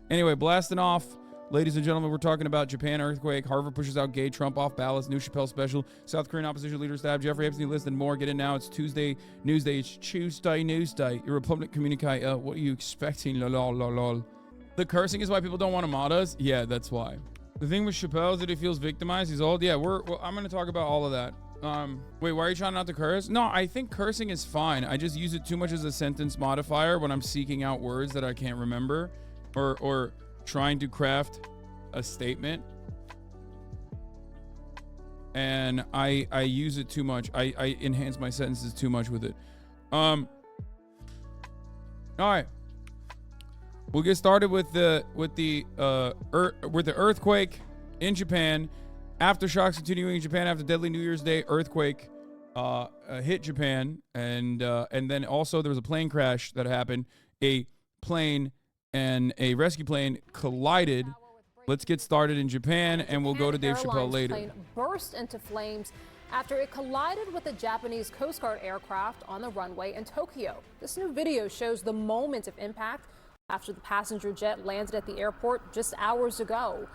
Anyway, blasting off. Ladies and gentlemen, we're talking about Japan earthquake, Harvard pushes out gay, Trump off ballots, new Chappelle special, South Korean opposition leader stabbed, Jeffrey Epstein list, and more. Get in now. It's Tuesday, Newsday. It's Chewsday, Newsday. Your Republic communique. What are you expecting? Lol. The cursing is why people don't want to mod us? Yeah, that's why. The thing with Chappelle is that he feels victimized. He's old. Yeah, I'm going to talk about all of that. Wait, why are you trying not to curse? No, I think cursing is fine. I just use it too much as a sentence modifier when I'm seeking out words that I can't remember or trying to craft a statement, and I use it too much. I enhance my sentences too much with it. All right, we'll get started with the earthquake in Japan. Aftershocks continuing in Japan after deadly New Year's Day earthquake hit Japan, and then also there was a plane crash that happened. A plane and a rescue plane collided. Let's get started in Japan, and we'll go to Dave Chappelle later. Plane burst into flames after it collided with a Japanese Coast Guard aircraft on the runway in Tokyo. This new video shows the moment of impact after the passenger jet landed at the airport just hours ago.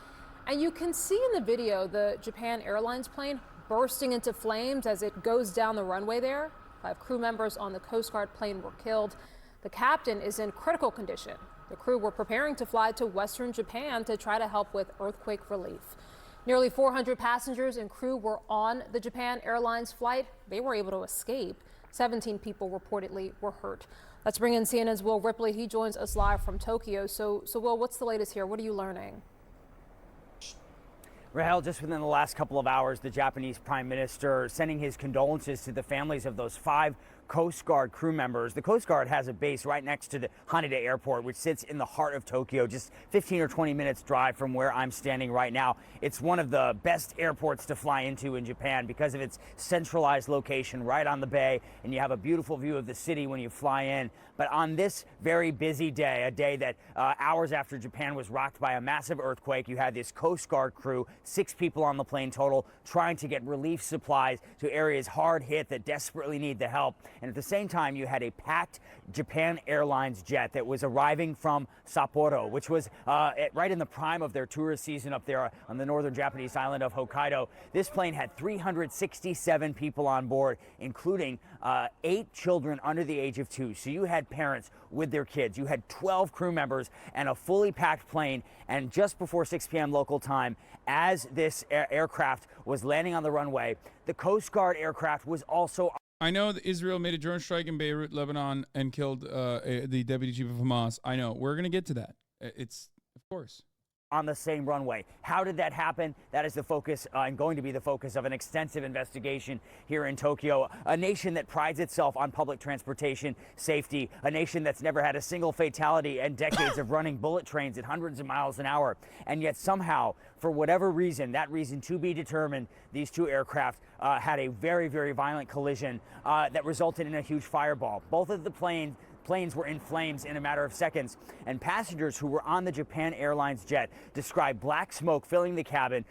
And you can see in the video the Japan Airlines plane bursting into flames as it goes down the runway there. 5 crew members on the Coast Guard plane were killed. The captain is in critical condition. The crew were preparing to fly to western Japan to try to help with earthquake relief. Nearly 400 passengers and crew were on the Japan Airlines flight. They were able to escape. 17 people reportedly were hurt. Let's bring in CNN's Will Ripley. He joins us live from Tokyo. So Will, what's the latest here? What are you learning? Rahel, just within the last couple of hours, the Japanese Prime Minister sending his condolences to the families of those 5 Coast Guard crew members. The Coast Guard has a base right next to the Haneda Airport, which sits in the heart of Tokyo, just 15 or 20 minutes drive from where I'm standing right now. It's one of the best airports to fly into in Japan because of its centralized location right on the bay, and you have a beautiful view of the city when you fly in. But on this very busy day, a day that hours after Japan was rocked by a massive earthquake, you had this Coast Guard crew, 6 people on the plane total, trying to get relief supplies to areas hard hit that desperately need the help. And at the same time, you had a packed Japan Airlines jet that was arriving from Sapporo, which was right in the prime of their tourist season up there on the northern Japanese island of Hokkaido. This plane had 367 people on board, including 8 children under the age of 2. So you had parents with their kids. You had 12 crew members and a fully packed plane. And just before 6 p.m. local time, as this aircraft was landing on the runway, the Coast Guard aircraft was also... I know that Israel made a drone strike in Beirut, Lebanon, and killed the deputy chief of Hamas. I know. We're going to get to that. It's, of course, on the same runway. How did that happen? That is the focus and going to be the focus of an extensive investigation here in Tokyo, a nation that prides itself on public transportation safety, a nation that's never had a single fatality and decades of running bullet trains at hundreds of miles an hour. And yet somehow, for whatever reason, that reason to be determined, these 2 aircraft had a very, very violent collision that resulted in a huge fireball. Both of the planes were in flames in a matter of seconds, and passengers who were on the Japan Airlines jet described black smoke filling the cabin.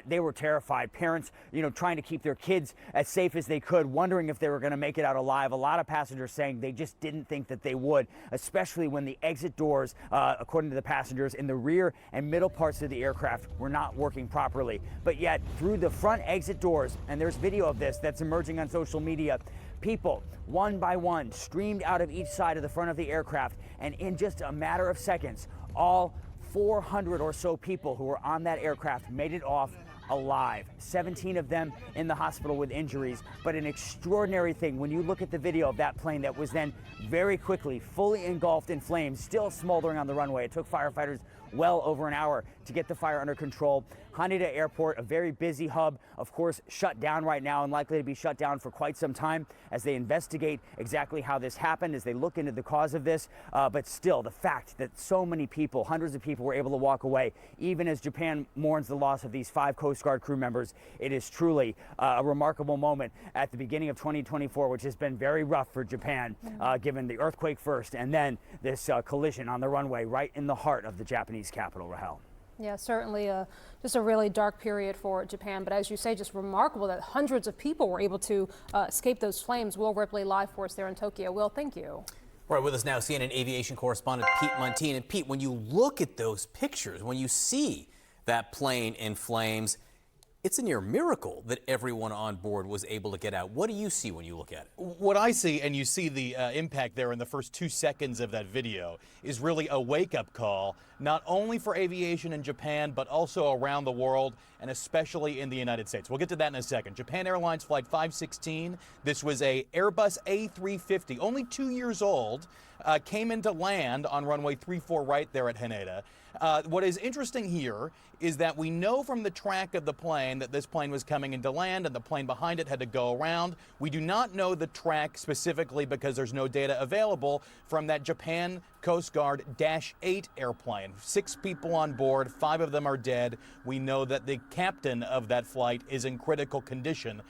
They were terrified. Parents, trying to keep their kids as safe as they could, wondering if they were going to make it out alive. A lot of passengers saying they just didn't think that they would, especially when the exit doors, according to the passengers, in the rear and middle parts of the aircraft were not working properly. But yet, through the front exit doors, and there's video of this that's emerging on social media, people, one by one, streamed out of each side of the front of the aircraft, and in just a matter of seconds, all 400 or so people who were on that aircraft made it off alive. 17 of them in the hospital with injuries. But an extraordinary thing, when you look at the video of that plane that was then very quickly fully engulfed in flames, still smoldering on the runway. It took firefighters well over an hour to get the fire under control. Haneda Airport, a very busy hub, of course, shut down right now and likely to be shut down for quite some time as they investigate exactly how this happened, as they look into the cause of this. But still, the fact that so many people, hundreds of people, were able to walk away, even as Japan mourns the loss of these 5 Coast Guard crew members, it is truly a remarkable moment at the beginning of 2024, which has been very rough for Japan, given the earthquake first and then this collision on the runway right in the heart of the Japanese capital, Rahel. Yeah, certainly just a really dark period for Japan. But as you say, just remarkable that hundreds of people were able to escape those flames. Will Ripley live for us there in Tokyo. Will, thank you. All right, with us now, CNN aviation correspondent Pete Montine. And Pete, when you look at those pictures, when you see that plane in flames, it's a near miracle that everyone on board was able to get out. What do you see when you look at it? What I see, and you see the impact there in the first 2 seconds of that video, is really a wake-up call, not only for aviation in Japan, but also around the world, and especially in the United States. We'll get to that in a second. Japan Airlines Flight 516, this was a Airbus A350, only 2 years old, came into land on runway 34 right there at Haneda. What is interesting here is that we know from the track of the plane that this plane was coming into land and the plane behind it had to go around. We do not know the track specifically because there's no data available from that Japan Coast Guard Dash 8 airplane. 6 people on board, 5 of them are dead. We know that the captain of that flight is in critical condition.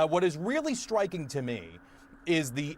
What is really striking to me is the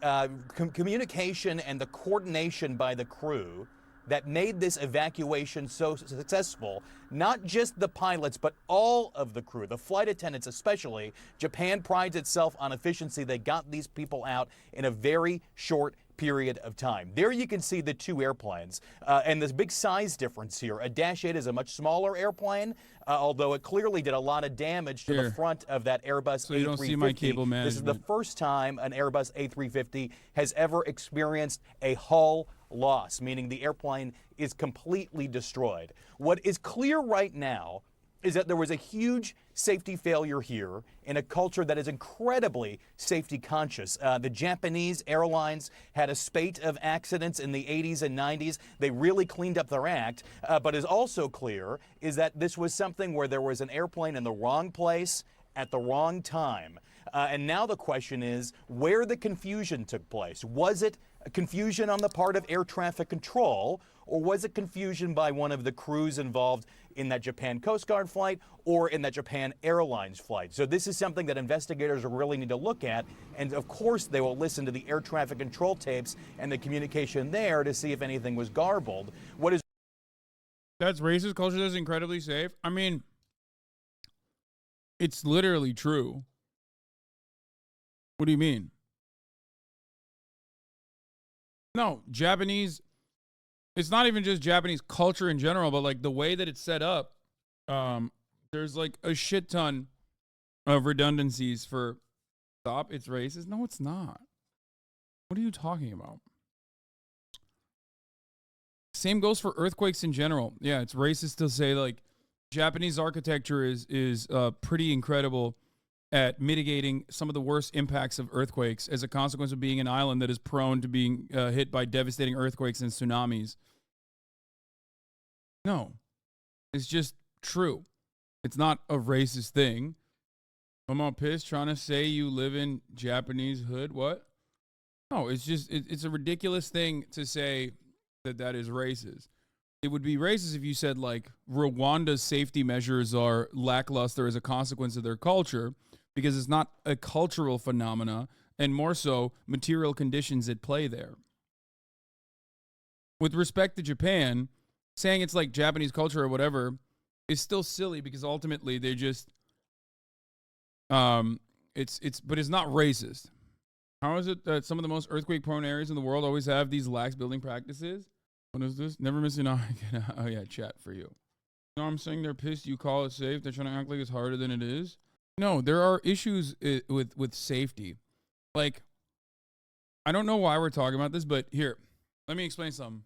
communication and the coordination by the crew that made this evacuation so successful. Not just the pilots, but all of the crew, the flight attendants especially. Japan prides itself on efficiency. They got these people out in a very short period of time. There you can see the 2 airplanes, and there's a big size difference here. A Dash 8 is a much smaller airplane, although it clearly did a lot of damage to the front of that Airbus A350. So you don't see my cable management. This is the first time an Airbus A350 has ever experienced a hull loss, meaning the airplane is completely destroyed. What is clear right now is that there was a huge safety failure here in a culture that is incredibly safety conscious. The Japanese airlines had a spate of accidents in the 80s and 90s. They really cleaned up their act, but is also clear is that this was something where there was an airplane in the wrong place at the wrong time. And now the question is where the confusion took place. Was it confusion on the part of air traffic control, or was it confusion by one of the crews involved in that Japan Coast Guard flight or in that Japan Airlines flight? So this is something that investigators really need to look at, and of course they will listen to the air traffic control tapes and the communication there to see if anything was garbled. That's racist culture that's incredibly safe. I mean, it's literally true. What do you mean? No, Japanese, it's not even just Japanese culture in general, but like the way that it's set up, there's like a shit ton of redundancies for stop, it's racist. No, it's not. What are you talking about? Same goes for earthquakes in general. Yeah, it's racist to say like Japanese architecture is pretty incredible at mitigating some of the worst impacts of earthquakes as a consequence of being an island that is prone to being hit by devastating earthquakes and tsunamis. No, it's just true. It's not a racist thing. I'm all pissed trying to say you live in Japanese hood. What? No, it's just, it's a ridiculous thing to say that is racist. It would be racist if you said like Rwanda's safety measures are lackluster as a consequence of their culture, because it's not a cultural phenomena, and more so material conditions at play there. With respect to Japan, saying it's like Japanese culture or whatever is still silly, because ultimately they just but it's not racist. How is it that some of the most earthquake prone areas in the world always have these lax building practices? What is this? Never missing out. Oh yeah, chat for you. No, I'm saying they're pissed you call it safe. They're trying to act like it's harder than it is. No, there are issues with safety. Like, I don't know why we're talking about this, but here, let me explain something.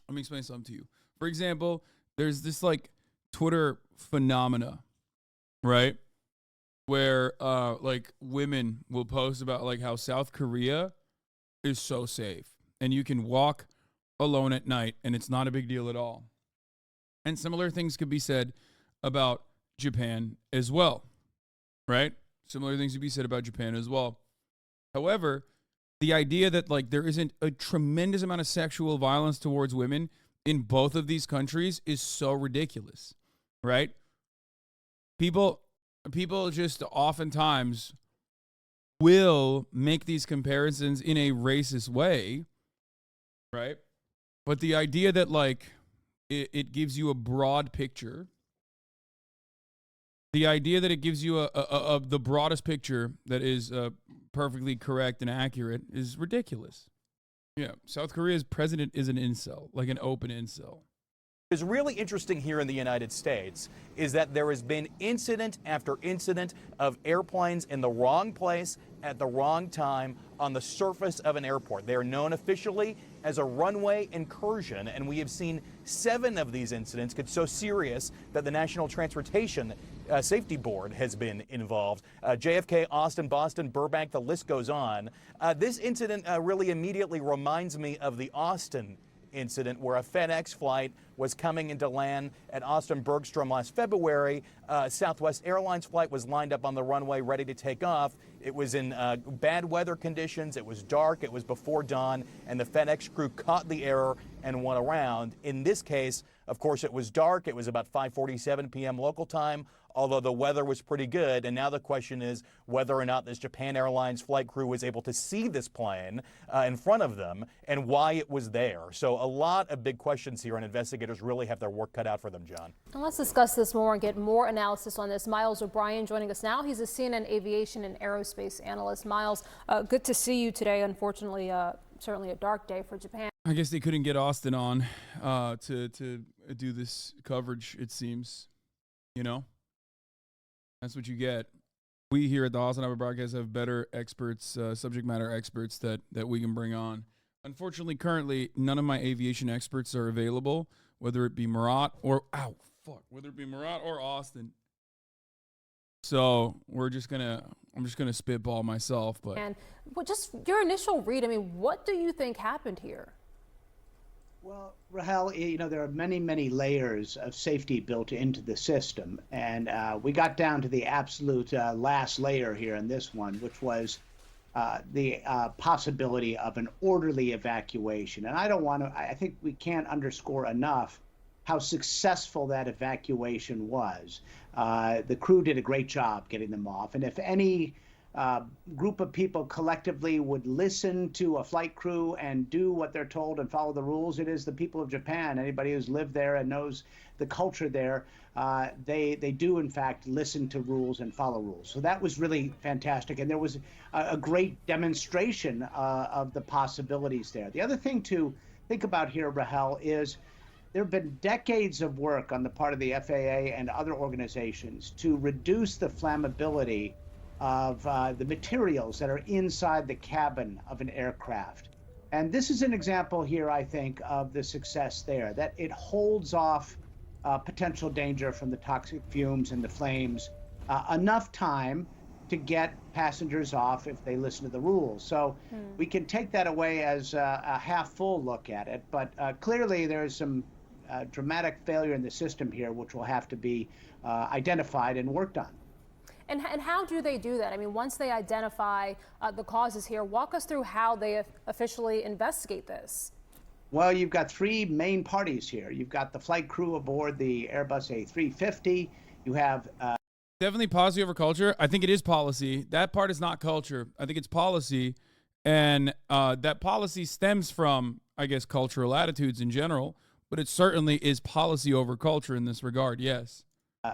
Let me explain something to you. For example, there's this like Twitter phenomena, right? Where like women will post about like how South Korea is so safe and you can walk alone at night and it's not a big deal at all. And similar things could be said about Japan as well, right? Similar things could be said about Japan as well. However, the idea that like there isn't a tremendous amount of sexual violence towards women in both of these countries is so ridiculous, right? People just oftentimes will make these comparisons in a racist way, right? But the idea that like it gives you a broad picture, the idea that it gives you the broadest picture that is perfectly correct and accurate is ridiculous. Yeah, South Korea's president is an incel, like an open incel. What is really interesting here in the United States is that there has been incident after incident of airplanes in the wrong place at the wrong time on the surface of an airport. They are known officially as a runway incursion, and we have seen 7 of these incidents get so serious that the National Transportation Safety Board has been involved. JFK, Austin, Boston, Burbank, the list goes on. This incident really immediately reminds me of the Austin incident where a FedEx flight was coming into land at Austin Bergstrom last February. Southwest Airlines flight was lined up on the runway ready to take off. It was in bad weather conditions. It was dark. It was before dawn, and the FedEx crew caught the error and went around. In this case, of course, it was dark. It was about 5:47 p.m. local time, although the weather was pretty good. And now the question is whether or not this Japan Airlines flight crew was able to see this plane in front of them and why it was there. So a lot of big questions here, and investigators really have their work cut out for them, John. And let's discuss this more and get more analysis on this. Miles O'Brien joining us now. He's a CNN aviation and aerospace analyst. Miles, good to see you today. Unfortunately, certainly a dark day for Japan. I guess they couldn't get Austin on to do this coverage, it seems. You know? That's what you get. We here at the Hasanabi broadcast have better experts, subject matter experts that we can bring on. Unfortunately, currently, none of my aviation experts are available, whether it be Murat or Austin. So I'm just gonna spitball myself. But and just your initial read. I mean, what do you think happened here? Well, Rahel, there are many, many layers of safety built into the system. And we got down to the absolute last layer here in this one, which was the possibility of an orderly evacuation. And I think we can't underscore enough how successful that evacuation was. The crew did a great job getting them off. And if any group of people collectively would listen to a flight crew and do what they're told and follow the rules, it is the people of Japan. Anybody who's lived there and knows the culture there, they do in fact listen to rules and follow rules. So that was really fantastic, and there was a great demonstration of the possibilities there. The other thing to think about here, Rahel, is there have been decades of work on the part of the FAA and other organizations to reduce the flammability of the materials that are inside the cabin of an aircraft. And this is an example here, I think, of the success there, that it holds off potential danger from the toxic fumes and the flames enough time to get passengers off if they listen to the rules. So we can take that away as a half-full look at it, but clearly there's some dramatic failure in the system here, which will have to be identified and worked on. And how do they do that? I mean, once they identify the causes here, walk us through how they officially investigate this. Well, you've got 3 main parties here. You've got the flight crew aboard the Airbus A350. You have definitely policy over culture. I think it is policy. That part is not culture. I think it's policy. And that policy stems from, I guess, cultural attitudes in general. But it certainly is policy over culture in this regard, yes.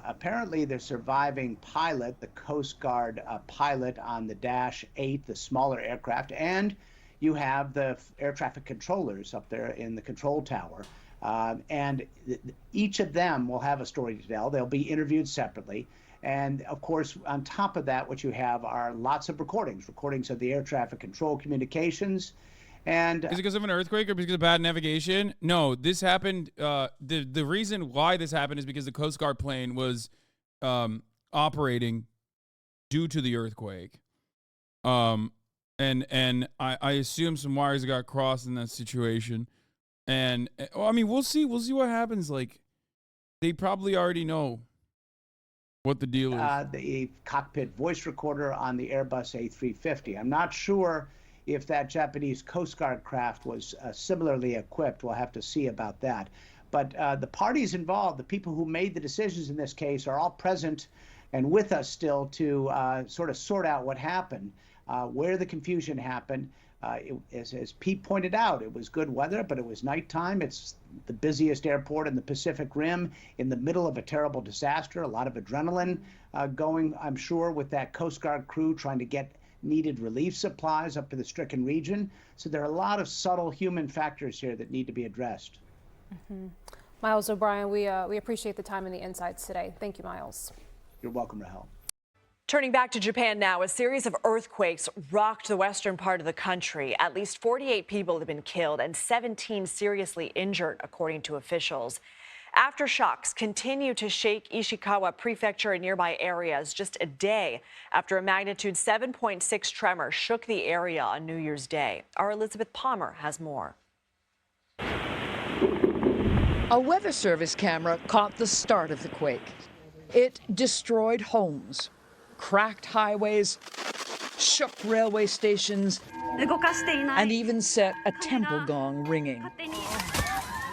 Apparently, the surviving pilot, the Coast Guard pilot on the Dash 8, the smaller aircraft, and you have the air traffic controllers up there in the control tower. And each of them will have a story to tell. They'll be interviewed separately. And of course, on top of that, what you have are lots of recordings of the air traffic control communications. And is it because of an earthquake or because of bad navigation? No, this happened. The reason why this happened is because the Coast Guard plane was operating due to the earthquake. And I assume some wires got crossed in that situation. And I mean, we'll see what happens. Like, they probably already know what the deal is. The cockpit voice recorder on the Airbus A350. I'm not sure if that Japanese Coast Guard craft was similarly equipped. We'll have to see about that. But the parties involved, the people who made the decisions in this case, are all present and with us still to sort of sort out what happened, where the confusion happened. As Pete pointed out, it was good weather, but it was nighttime. It's the busiest airport in the Pacific Rim, in the middle of a terrible disaster. A lot of adrenaline going, I'm sure, with that Coast Guard crew trying to get needed relief supplies up to the stricken region. So there are a lot of subtle human factors here that need to be addressed. Miles O'Brien, we appreciate the time and the insights today. Thank you, Miles. You're welcome, Rahel. Turning back to Japan now, a series of earthquakes rocked the western part of the country. At least 48 people have been killed and 17 seriously injured, according to officials. Aftershocks continue to shake Ishikawa Prefecture and nearby areas just a day after a magnitude 7.6 tremor shook the area on New Year's Day. Our Elizabeth Palmer has more. A Weather Service camera caught the start of the quake. It destroyed homes, cracked highways, shook railway stations, and even set a temple gong ringing.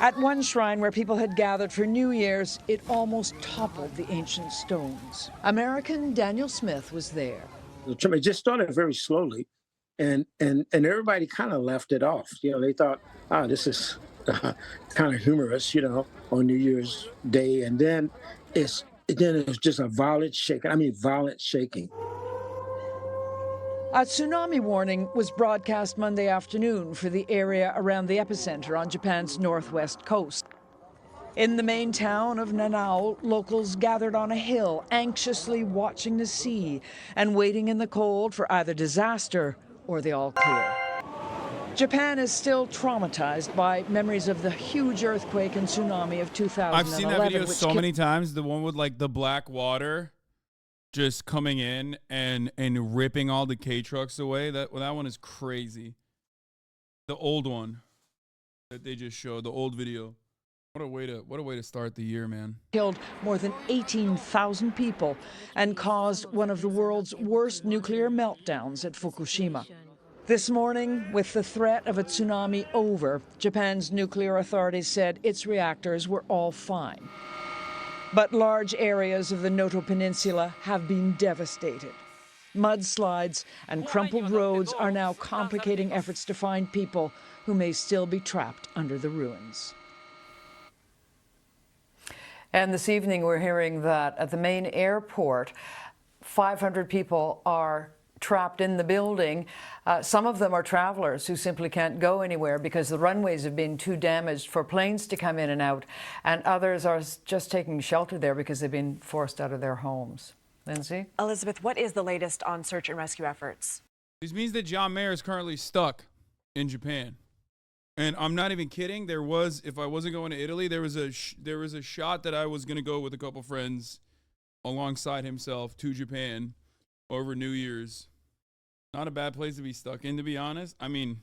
At one shrine where people had gathered for New Year's, it almost toppled the ancient stones. American Daniel Smith was there. It just started very slowly, and everybody kind of laughed it off. You know, they thought, this is kind of humorous, you know, on New Year's Day. And then it was just a violent shaking. I mean, violent shaking. A tsunami warning was broadcast Monday afternoon for the area around the epicenter on Japan's northwest coast. In the main town of Nanao, locals gathered on a hill, anxiously watching the sea and waiting in the cold for either disaster or the all clear. Japan is still traumatized by memories of the huge earthquake and tsunami of 2011. I've seen that video so many times, the one with like the black water just coming in and ripping all the K trucks away. That one is crazy. The old one that they just showed, the old video. What a way to start the year, man. Killed more than 18,000 people and caused one of the world's worst nuclear meltdowns at Fukushima. This morning, with the threat of a tsunami over, Japan's nuclear authorities said its reactors were all fine. But large areas of the Noto Peninsula have been devastated. Mudslides and crumpled roads are now complicating efforts to find people who may still be trapped under the ruins. And this evening, we're hearing that at the main airport, 500 people are trapped in the building. Some of them are travelers who simply can't go anywhere because the runways have been too damaged for planes to come in and out, and others are just taking shelter there because they've been forced out of their homes. Lindsay? Elizabeth, what is the latest on search and rescue efforts? This means that John Mayer is currently stuck in Japan. And I'm not even kidding. There was, if I wasn't going to Italy, there was a shot that I was going to go with a couple friends alongside himself to Japan over New Year's. Not a bad place to be stuck in, to be honest. I mean,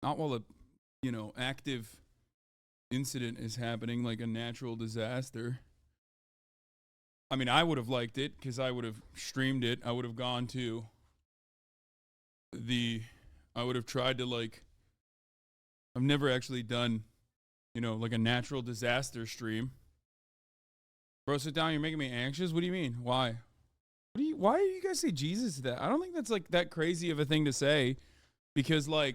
not while a, active incident is happening, like a natural disaster. I mean, I would have liked it because I would have streamed it. I would have gone to I would have tried to, I've never actually done, like a natural disaster stream. Bro, sit down. You're making me anxious. What do you mean? Why? Why do you guys say Jesus to that? I don't think that's that crazy of a thing to say, because why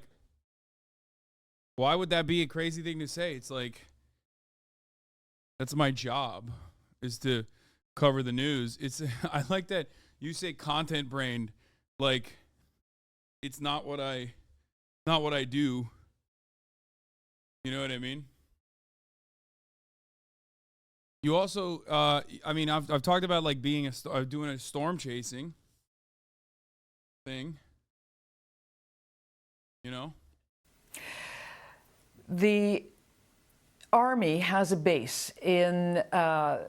would that be a crazy thing to say? It's that's my job, is to cover the news. I like that you say content brained, it's not what I do. You know what I mean? You also, I've talked about doing a storm chasing thing. The Army has a base in that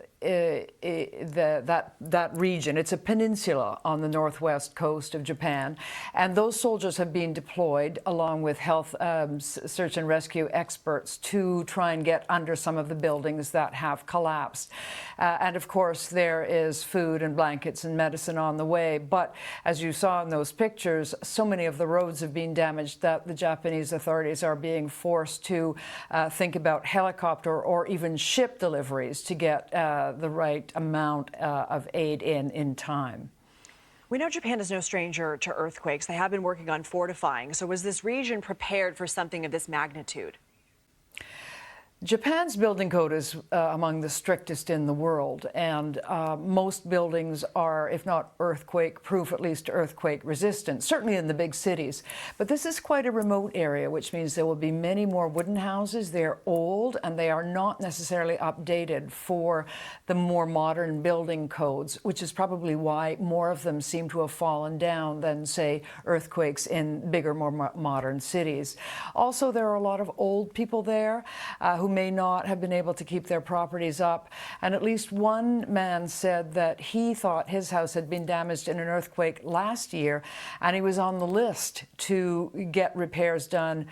region. It's a peninsula on the northwest coast of Japan, and those soldiers have been deployed along with health search and rescue experts to try and get under some of the buildings that have collapsed. And of course, there is food and blankets and medicine on the way. But as you saw in those pictures, so many of the roads have been damaged that the Japanese authorities are being forced to think about helicopter or even ship deliveries to get the right amount of aid in time. We know Japan is no stranger to earthquakes. They have been working on fortifying. So was this region prepared for something of this magnitude? Japan's building code is among the strictest in the world, and most buildings are, if not earthquake-proof, at least earthquake-resistant, certainly in the big cities. But this is quite a remote area, which means there will be many more wooden houses. They're old, and they are not necessarily updated for the more modern building codes, which is probably why more of them seem to have fallen down than, say, earthquakes in bigger, more modern cities. Also, there are a lot of old people there who may not have been able to keep their properties up. And at least one man said that he thought his house had been damaged in an earthquake last year, and he was on the list to get repairs done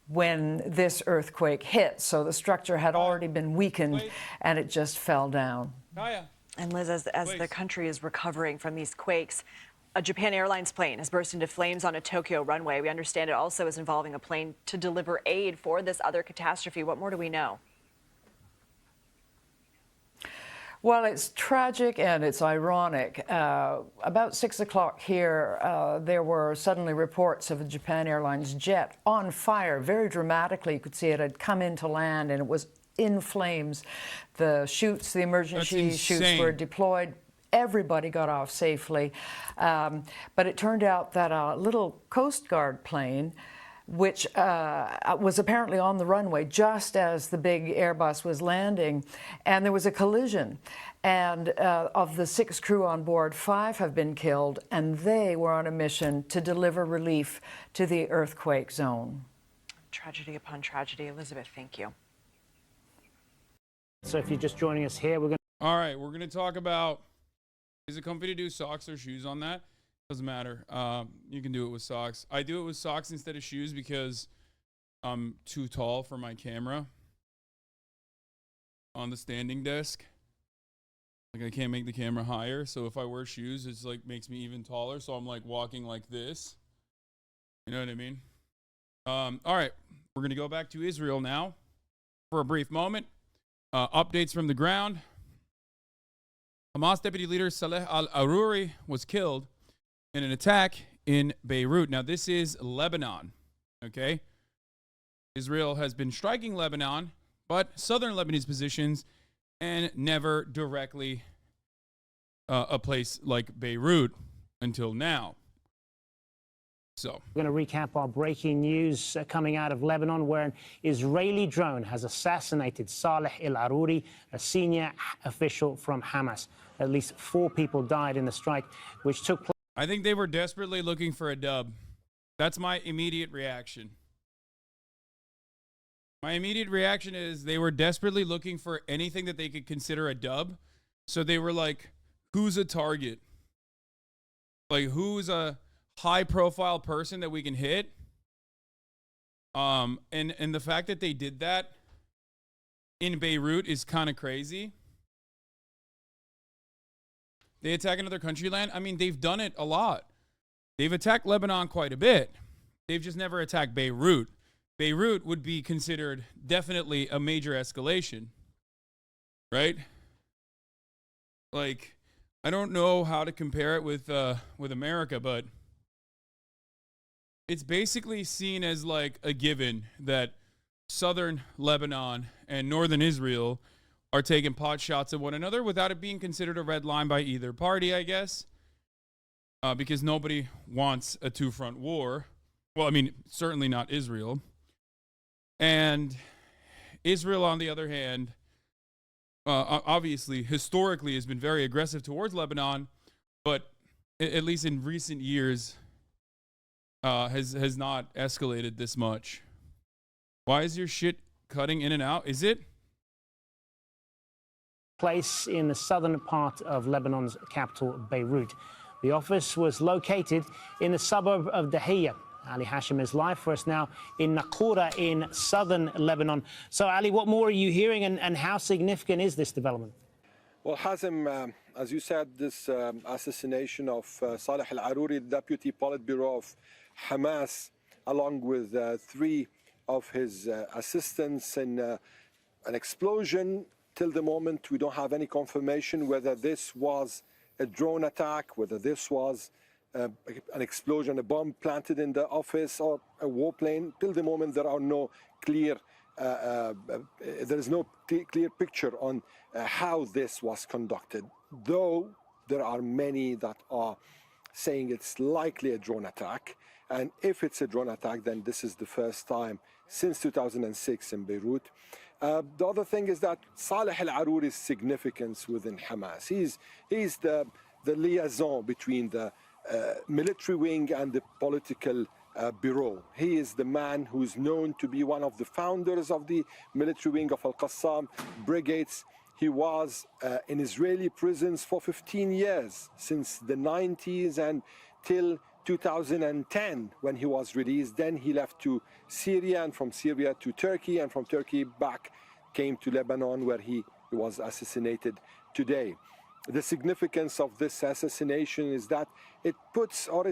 when this earthquake hit. So the structure had already been weakened, and it just fell down. And Liz, as the country is recovering from these quakes, a Japan Airlines plane has burst into flames on a Tokyo runway. We understand it also is involving a plane to deliver aid for this other catastrophe. What more do we know? Well, it's tragic and it's ironic. About 6 o'clock here, there were suddenly reports of a Japan Airlines jet on fire, very dramatically. You could see it had come into land and it was in flames. The chutes, the emergency chutes were deployed. Everybody got off safely. But it turned out that a little Coast Guard plane, which was apparently on the runway just as the big Airbus was landing, and there was a collision. And of the 6 crew on board, 5 have been killed, and they were on a mission to deliver relief to the earthquake zone. Tragedy upon tragedy. Elizabeth, thank you. So if you're just joining us here, we're going to... All right, we're going to talk about, is it comfy to do socks or shoes on that? Doesn't matter. You can do it with socks. I do it with socks instead of shoes because I'm too tall for my camera on the standing desk. Like, I can't make the camera higher. So if I wear shoes, it's like makes me even taller. So I'm like walking like this. You know what I mean? All right. We're going to go back to Israel now for a brief moment. Updates from the ground. Hamas deputy leader Saleh al-Aruri was killed in an attack in Beirut. Now, this is Lebanon, okay? Israel has been striking Lebanon, but southern Lebanese positions, and never directly a place like Beirut until now. So we're going to recap our breaking news coming out of Lebanon, where an Israeli drone has assassinated Saleh al-Aruri, a senior official from Hamas. At least 4 people died in the strike, which took place. I think they were desperately looking for a dub. That's my immediate reaction. My immediate reaction is they were desperately looking for anything that they could consider a dub. So they were like, who's a target? Like, who's a high-profile person that we can hit? And the fact that they did that in Beirut is kind of crazy. They attack another country land. I mean, they've done it a lot. They've attacked Lebanon quite a bit. They've just never attacked Beirut. Beirut would be considered definitely a major escalation, right? Like, I don't know how to compare it with America, but it's basically seen as like a given that southern Lebanon and northern Israel are taking pot shots at one another without it being considered a red line by either party, I guess, because nobody wants a two-front war. Well, I mean, certainly not Israel. And Israel, on the other hand, obviously, historically, has been very aggressive towards Lebanon, but at least in recent years, has not escalated this much. Why is your shit cutting in and out? Is it? Place in the southern part of Lebanon's capital, Beirut. The office was located in the suburb of Dahiyya. Ali Hashim is live for us now in Naqoura in southern Lebanon. So, Ali, what more are you hearing, and how significant is this development? Well, Hazem, as you said, this assassination of Saleh al-Aruri, deputy Politburo of Hamas, along with 3 of his assistants in an explosion. Till the moment, we don't have any confirmation whether this was a drone attack, whether this was an explosion, a bomb planted in the office, or a warplane. Till the moment, there are no clear clear picture on how this was conducted, though there are many that are saying it's likely a drone attack. And if it's a drone attack, then this is the first time since 2006 in Beirut. The other thing is that Saleh al-Arouri's significance within Hamas. He's the liaison between the military wing and the political bureau. He is the man who's known to be one of the founders of the military wing of Al-Qassam brigades. He was in Israeli prisons for 15 years, since the 90s and till 2010 when he was released. Then he left to Syria, and from Syria to Turkey, and from Turkey back came to Lebanon, where he was assassinated today. The significance of this assassination is that it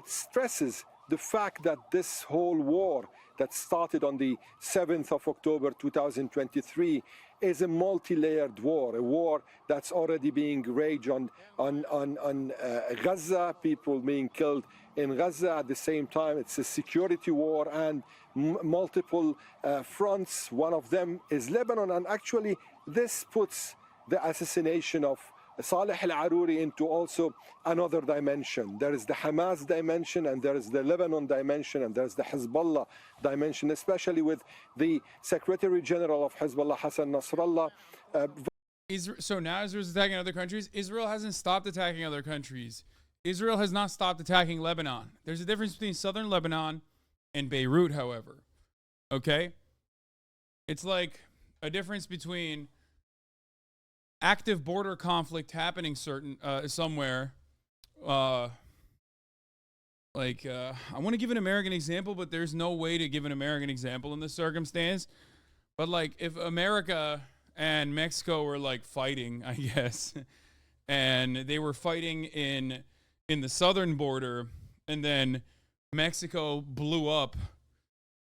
stresses the fact that this whole war that started on the 7th of October 2023 is a multi-layered war, a war that's already being raged on Gaza, people being killed in Gaza. At the same time, it's a security war and multiple fronts. One of them is Lebanon, and actually this puts the assassination of Saleh al-Arouri into also another dimension. There is the Hamas dimension, and there is the Lebanon dimension, and there's the Hezbollah dimension, especially with the Secretary General of Hezbollah, Hassan Nasrallah. So now Israel's attacking other countries. Israel hasn't stopped attacking other countries. Israel has not stopped attacking Lebanon. There's a difference between southern Lebanon and Beirut, however. Okay? It's like a difference between active border conflict happening somewhere. I want to give an American example, but there's no way to give an American example in this circumstance. But like if America and Mexico were like fighting, I guess, and they were fighting in the southern border, and then Mexico blew up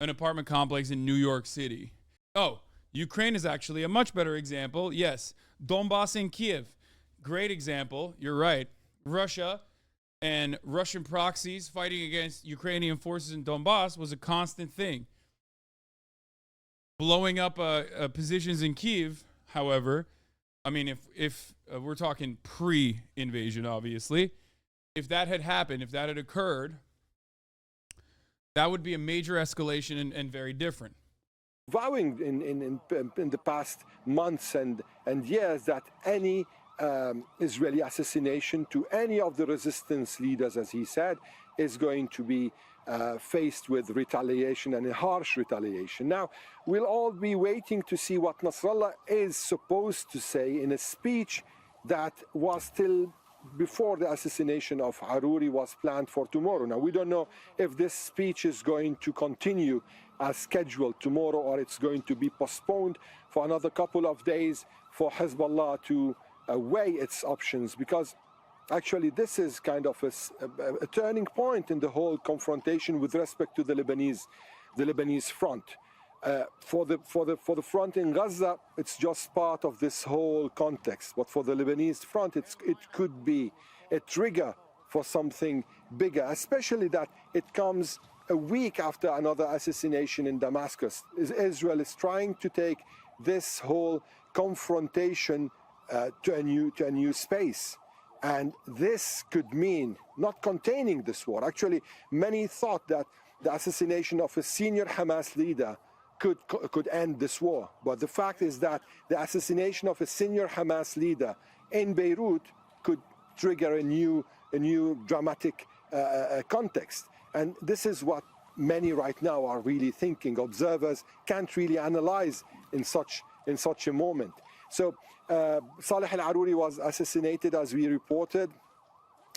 an apartment complex in New York City. Oh, Ukraine is actually a much better example. Yes, Donbass and Kiev, great example. You're right. Russia and Russian proxies fighting against Ukrainian forces in Donbass was a constant thing. Blowing up positions in Kiev, however, I mean, if we're talking pre-invasion, obviously, if that had happened, if that had occurred, that would be a major escalation and very different. Vowing in the past months and years that any Israeli assassination to any of the resistance leaders, as he said, is going to be faced with retaliation, and a harsh retaliation. Now, we'll all be waiting to see what Nasrallah is supposed to say in a speech that was still before the assassination of Arouri was planned for tomorrow. Now, we don't know if this speech is going to continue as scheduled tomorrow, or it's going to be postponed for another couple of days for Hezbollah to weigh its options, because actually this is kind of a turning point in the whole confrontation with respect to the Lebanese front. For the front in Gaza, it's just part of this whole context, but for the Lebanese front, it could be a trigger for something bigger, especially that it comes a week after another assassination in Damascus. Israel is trying to take this whole confrontation to a new space. And this could mean not containing this war. Actually, many thought that the assassination of a senior Hamas leader could end this war. But the fact is that the assassination of a senior Hamas leader in Beirut could trigger a new dramatic context. And this is what many right now are really thinking. Observers can't really analyze in such a moment. So Saleh al-Arouri was assassinated, as we reported.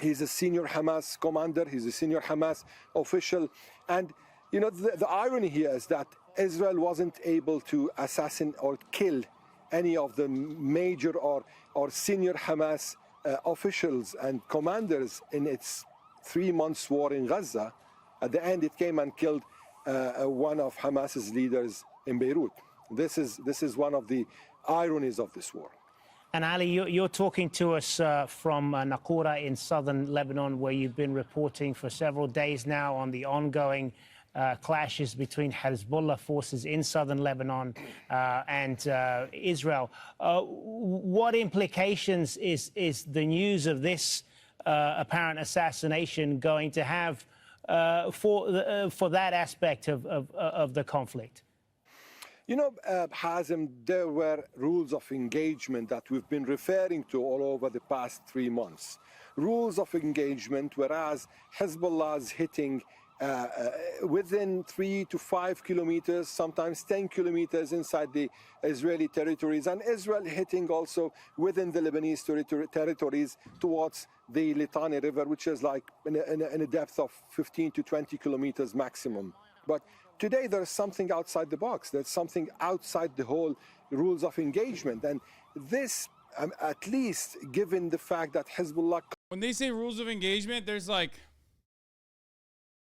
He's a senior Hamas commander. He's a senior Hamas official. And you know, the irony here is that Israel wasn't able to assassinate or kill any of the major or senior Hamas officials and commanders in its 3 months war in Gaza. At the end, it came and killed one of Hamas's leaders in Beirut. This is one of the ironies of this war. And Ali, you're talking to us from Naqoura in southern Lebanon, where you've been reporting for several days now on the ongoing clashes between Hezbollah forces in southern Lebanon and Israel. What implications is the news of this apparent assassination going to have for that aspect of the conflict? You know, Hazem, there were rules of engagement that we've been referring to all over the past 3 months. Rules of engagement, whereas Hezbollah is hitting within 3 to 5 kilometers, sometimes 10 kilometers inside the Israeli territories, and Israel hitting also within the Lebanese territories towards the Litani River, which is like in a depth of 15 to 20 kilometers maximum. But today there's something outside the box. There's something outside the whole rules of engagement. And this, at least given the fact that Hezbollah... When they say rules of engagement, there's like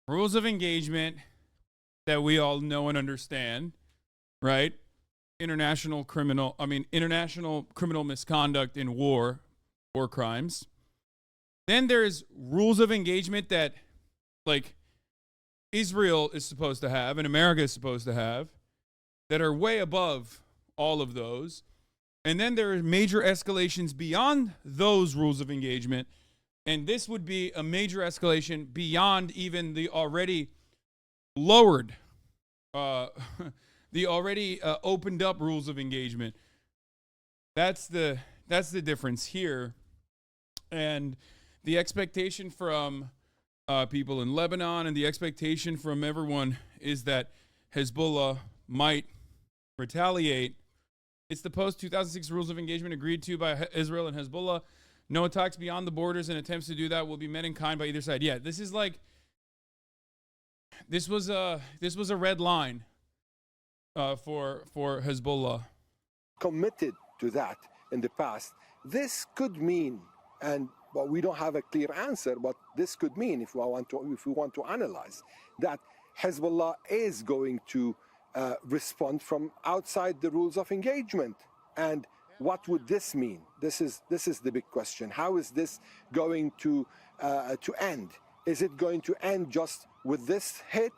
rules of engagement that we all know and understand, right? International criminal misconduct in war crimes. Then there's rules of engagement that, like, Israel is supposed to have and America is supposed to have that are way above all of those. And then there are major escalations beyond those rules of engagement. And this would be a major escalation beyond even the already lowered, the already opened up rules of engagement. That's the difference here. And the expectation from people in Lebanon and the expectation from everyone is that Hezbollah might retaliate. It's the post-2006 rules of engagement agreed to by Israel and Hezbollah. No attacks beyond the borders and attempts to do that will be met in kind by either side. Yeah, this is like, this was a red line for Hezbollah. Committed to that in the past. This could mean, but we don't have a clear answer, but this could mean, if we want to analyze, that Hezbollah is going to respond from outside the rules of engagement. And what would this mean? This is the big question. How is this going to end? Is it going to end just with this hit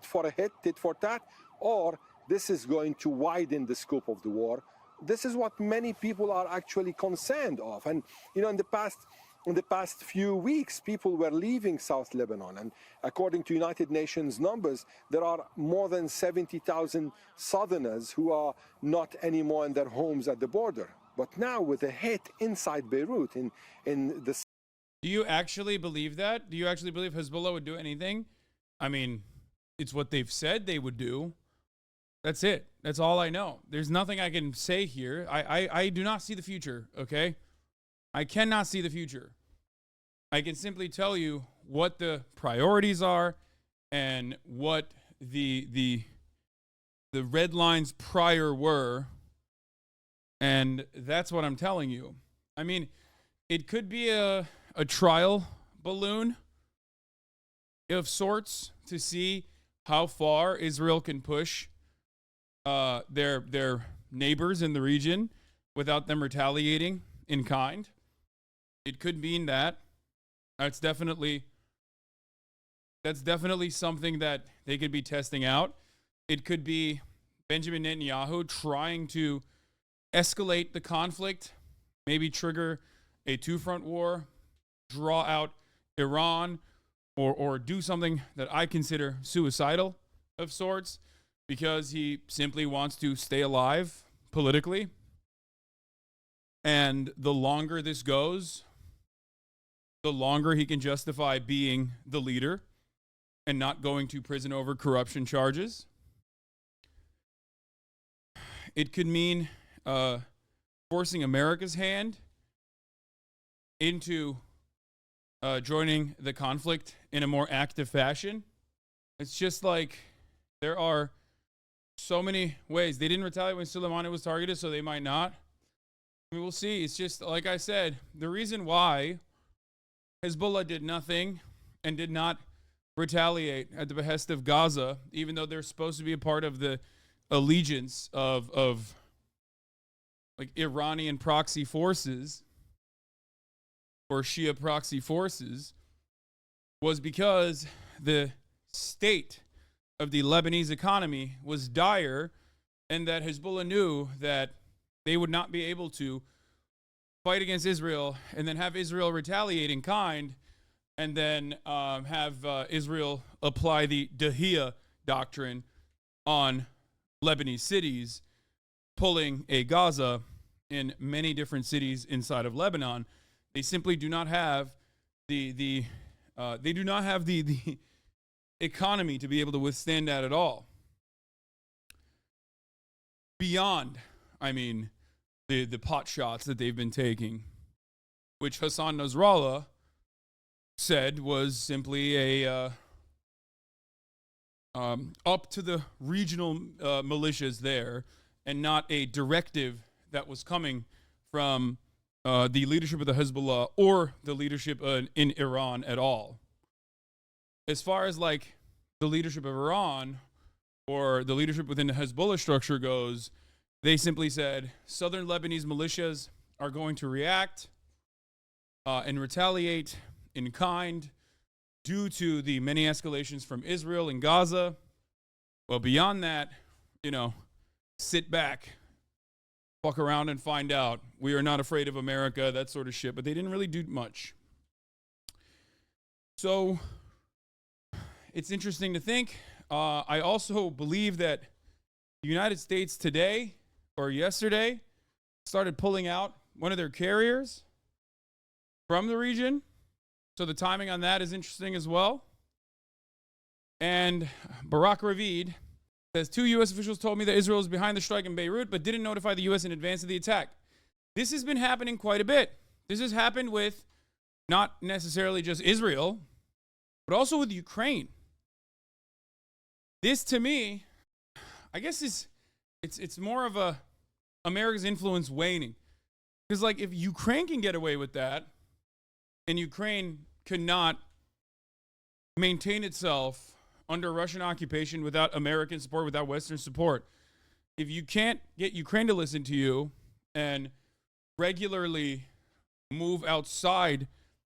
for a hit, tit for tat, or this is going to widen the scope of the war? This is what many people are actually concerned of. And you know, in the past few weeks, people were leaving South Lebanon, and according to United Nations numbers, there are more than 70,000 Southerners who are not anymore in their homes at the border. But now, with a hit inside Beirut, in the... Do you actually believe that? Do you actually believe Hezbollah would do anything? I mean, it's what they've said they would do. That's it. That's all I know. There's nothing I can say here. I do not see the future, okay? I cannot see the future. I can simply tell you what the priorities are and what the red lines prior were, and that's what I'm telling you. I mean, it could be a trial balloon of sorts to see how far Israel can push their neighbors in the region without them retaliating in kind. It could mean that. That's definitely something that they could be testing out. It could be Benjamin Netanyahu trying to escalate the conflict, maybe trigger a two-front war, draw out Iran, or do something that I consider suicidal of sorts, because he simply wants to stay alive politically. And the longer this goes, the longer he can justify being the leader and not going to prison over corruption charges. It could mean forcing America's hand into joining the conflict in a more active fashion. It's just like there are so many ways. They didn't retaliate when Soleimani was targeted, so they might not. I mean, we'll see. It's just, like I said, the reason why Hezbollah did nothing and did not retaliate at the behest of Gaza, even though they're supposed to be a part of the allegiance of like Iranian proxy forces or Shia proxy forces, was because the state of the Lebanese economy was dire, and that Hezbollah knew that they would not be able to fight against Israel and then have Israel retaliate in kind, and then have Israel apply the Dahiyya doctrine on Lebanese cities, pulling a Gaza in many different cities inside of Lebanon. They simply do not have the economy to be able to withstand that at all. Beyond, I mean, the pot shots that they've been taking, which Hassan Nasrallah said was simply a up to the regional militias there, and not a directive that was coming from the leadership of the Hezbollah or the leadership in Iran at all. As far as like the leadership of Iran or the leadership within the Hezbollah structure goes, they simply said southern Lebanese militias are going to react and retaliate in kind due to the many escalations from Israel and Gaza. Well, beyond that, sit back, fuck around and find out. We are not afraid of America, that sort of shit. But they didn't really do much. So it's interesting to think. I also believe that the United States today or yesterday started pulling out one of their carriers from the region. So the timing on that is interesting as well. And Barak Ravid says, 2 U.S. officials told me that Israel is behind the strike in Beirut, but didn't notify the U.S. in advance of the attack. This has been happening quite a bit. This has happened with not necessarily just Israel, but also with Ukraine. This, to me, I guess it's more of a America's influence waning. Because, like, if Ukraine can get away with that, and Ukraine cannot maintain itself under Russian occupation without American support, without Western support, if you can't get Ukraine to listen to you and regularly move outside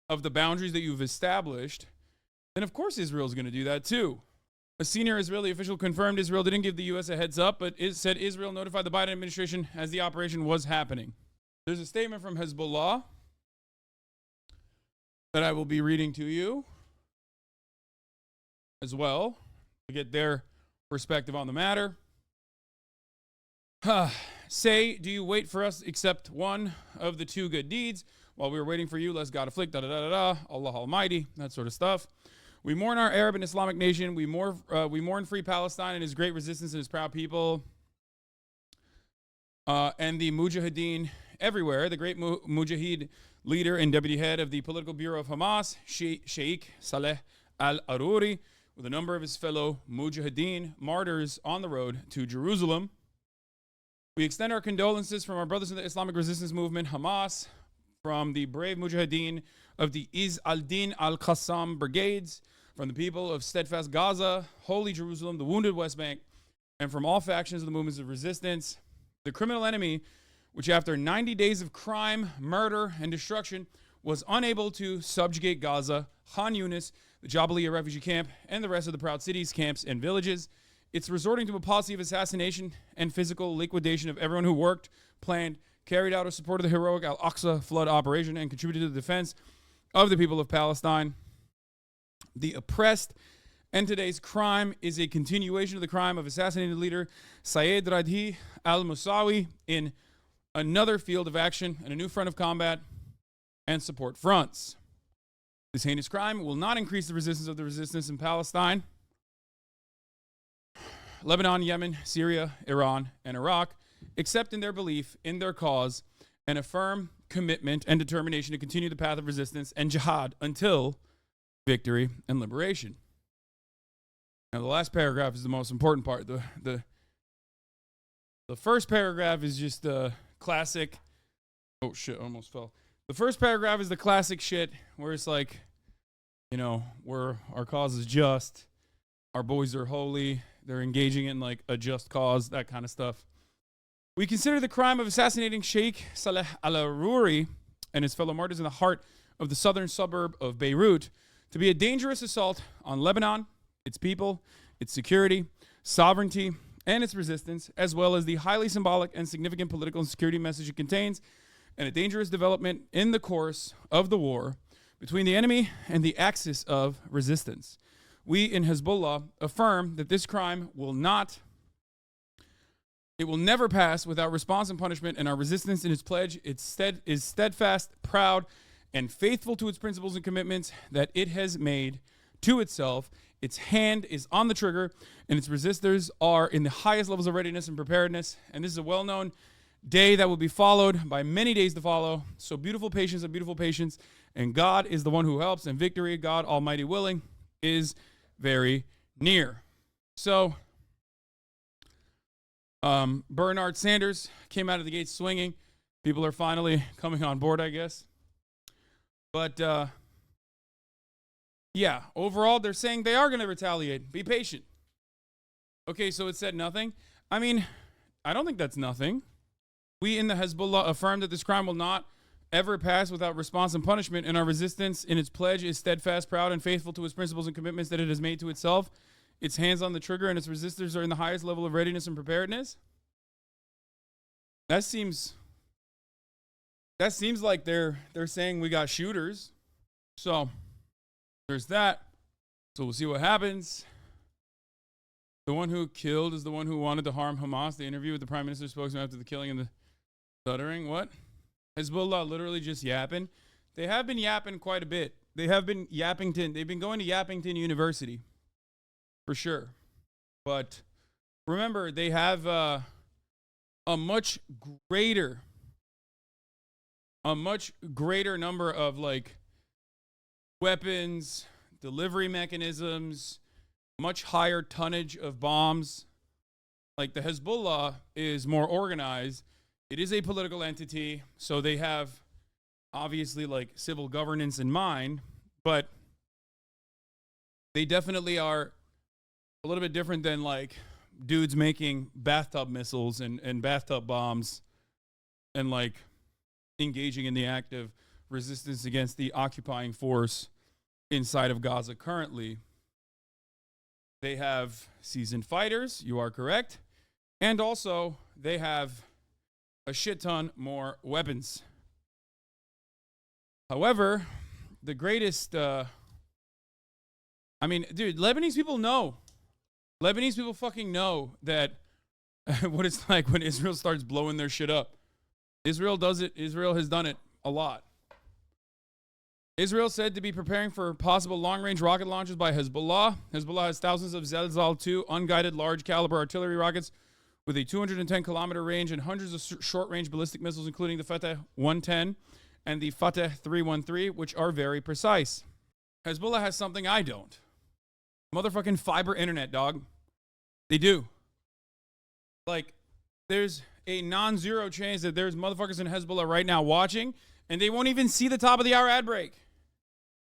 of the boundaries that you've established, then of course Israel's going to do that too. A senior Israeli official confirmed Israel didn't give the U.S. a heads up, but it said Israel notified the Biden administration as the operation was happening. There's a statement from Hezbollah that I will be reading to you as well to get their perspective on the matter. Say, do you wait for us except one of the 2 good deeds? While we were waiting for you, lest God afflict, Allah Almighty, that sort of stuff. We mourn our Arab and Islamic nation. We mourn free Palestine and his great resistance and his proud people. And the Mujahideen everywhere. The great Mujahid leader and deputy head of the political bureau of Hamas, Sheikh Saleh al-Aruri, with a number of his fellow Mujahideen martyrs on the road to Jerusalem. We extend our condolences from our brothers in the Islamic resistance movement, Hamas, from the brave Mujahideen of the Izz al-Din al-Qassam brigades, from the people of steadfast Gaza, holy Jerusalem, the wounded West Bank, and from all factions of the movements of resistance. The criminal enemy, which after 90 days of crime, murder, and destruction, was unable to subjugate Gaza, Khan Yunis, the Jabalia refugee camp, and the rest of the proud cities, camps, and villages. It's resorting to a policy of assassination and physical liquidation of everyone who worked, planned, carried out or supported the heroic Al-Aqsa flood operation, and contributed to the defense of the people of Palestine. The oppressed, and today's crime is a continuation of the crime of assassinated leader Saeed Radhi al-Musawi in another field of action and a new front of combat and support fronts. This heinous crime will not increase the resistance of the resistance in Palestine, Lebanon, Yemen, Syria, Iran, and Iraq, except in their belief in their cause and a firm commitment and determination to continue the path of resistance and jihad until victory and liberation. Now, the last paragraph is the most important part. The first paragraph is just classic. Oh shit! I almost fell. The first paragraph is the classic shit where it's like, where our cause is just, our boys are holy, they're engaging in like a just cause, that kind of stuff. We consider the crime of assassinating Sheikh Saleh al-Aruri and his fellow martyrs in the heart of the southern suburb of Beirut to be a dangerous assault on Lebanon, its people, its security, sovereignty, and its resistance, as well as the highly symbolic and significant political and security message it contains, and a dangerous development in the course of the war between the enemy and the axis of resistance. We in Hezbollah affirm that this crime will never pass without response and punishment, and our resistance in its pledge is steadfast, proud, and faithful to its principles and commitments that it has made to itself. Its hand is on the trigger, and its resistors are in the highest levels of readiness and preparedness. And this is a well-known day that will be followed by many days to follow. So beautiful patience and beautiful patience. And God is the one who helps, and victory, God Almighty willing, is very near. So Bernard Sanders came out of the gate swinging. People are finally coming on board, I guess. But yeah, overall, they're saying they are going to retaliate. Be patient. Okay, so it said nothing. I mean, I don't think that's nothing. We in the Hezbollah affirm that this crime will not ever pass without response and punishment, and our resistance in its pledge is steadfast, proud, and faithful to its principles and commitments that it has made to itself. Its hands on the trigger, and its resistors are in the highest level of readiness and preparedness. That seems like they're saying we got shooters. So there's that. So we'll see what happens. The one who killed is the one who wanted to harm Hamas. The interview with the prime minister's spokesman after the killing and the stuttering. What? Hezbollah literally just yapping. They have been yapping quite a bit. They have been Yappington. They've been going to Yappington University for sure. But remember, they have a much greater number of like weapons, delivery mechanisms, much higher tonnage of bombs. Like the Hezbollah is more organized. It is a political entity, so they have obviously like civil governance in mind, but they definitely are a little bit different than like dudes making bathtub missiles and bathtub bombs and like engaging in the active resistance against the occupying force inside of Gaza currently. They have seasoned fighters, you are correct, and also they have a shit ton more weapons. However, the greatest, dude, Lebanese people know. Lebanese people fucking know that what it's like when Israel starts blowing their shit up. Israel does it. Israel has done it a lot. Israel said to be preparing for possible long-range rocket launches by Hezbollah. Hezbollah has thousands of Zelzal-2 unguided large-caliber artillery rockets with a 210-kilometer range and hundreds of short-range ballistic missiles, including the Fateh 110 and the Fateh 313, which are very precise. Hezbollah has something I don't. Motherfucking fiber internet, dog. They do. Like, there's a non-zero chance that there's motherfuckers in Hezbollah right now watching, and they won't even see the top of the hour ad break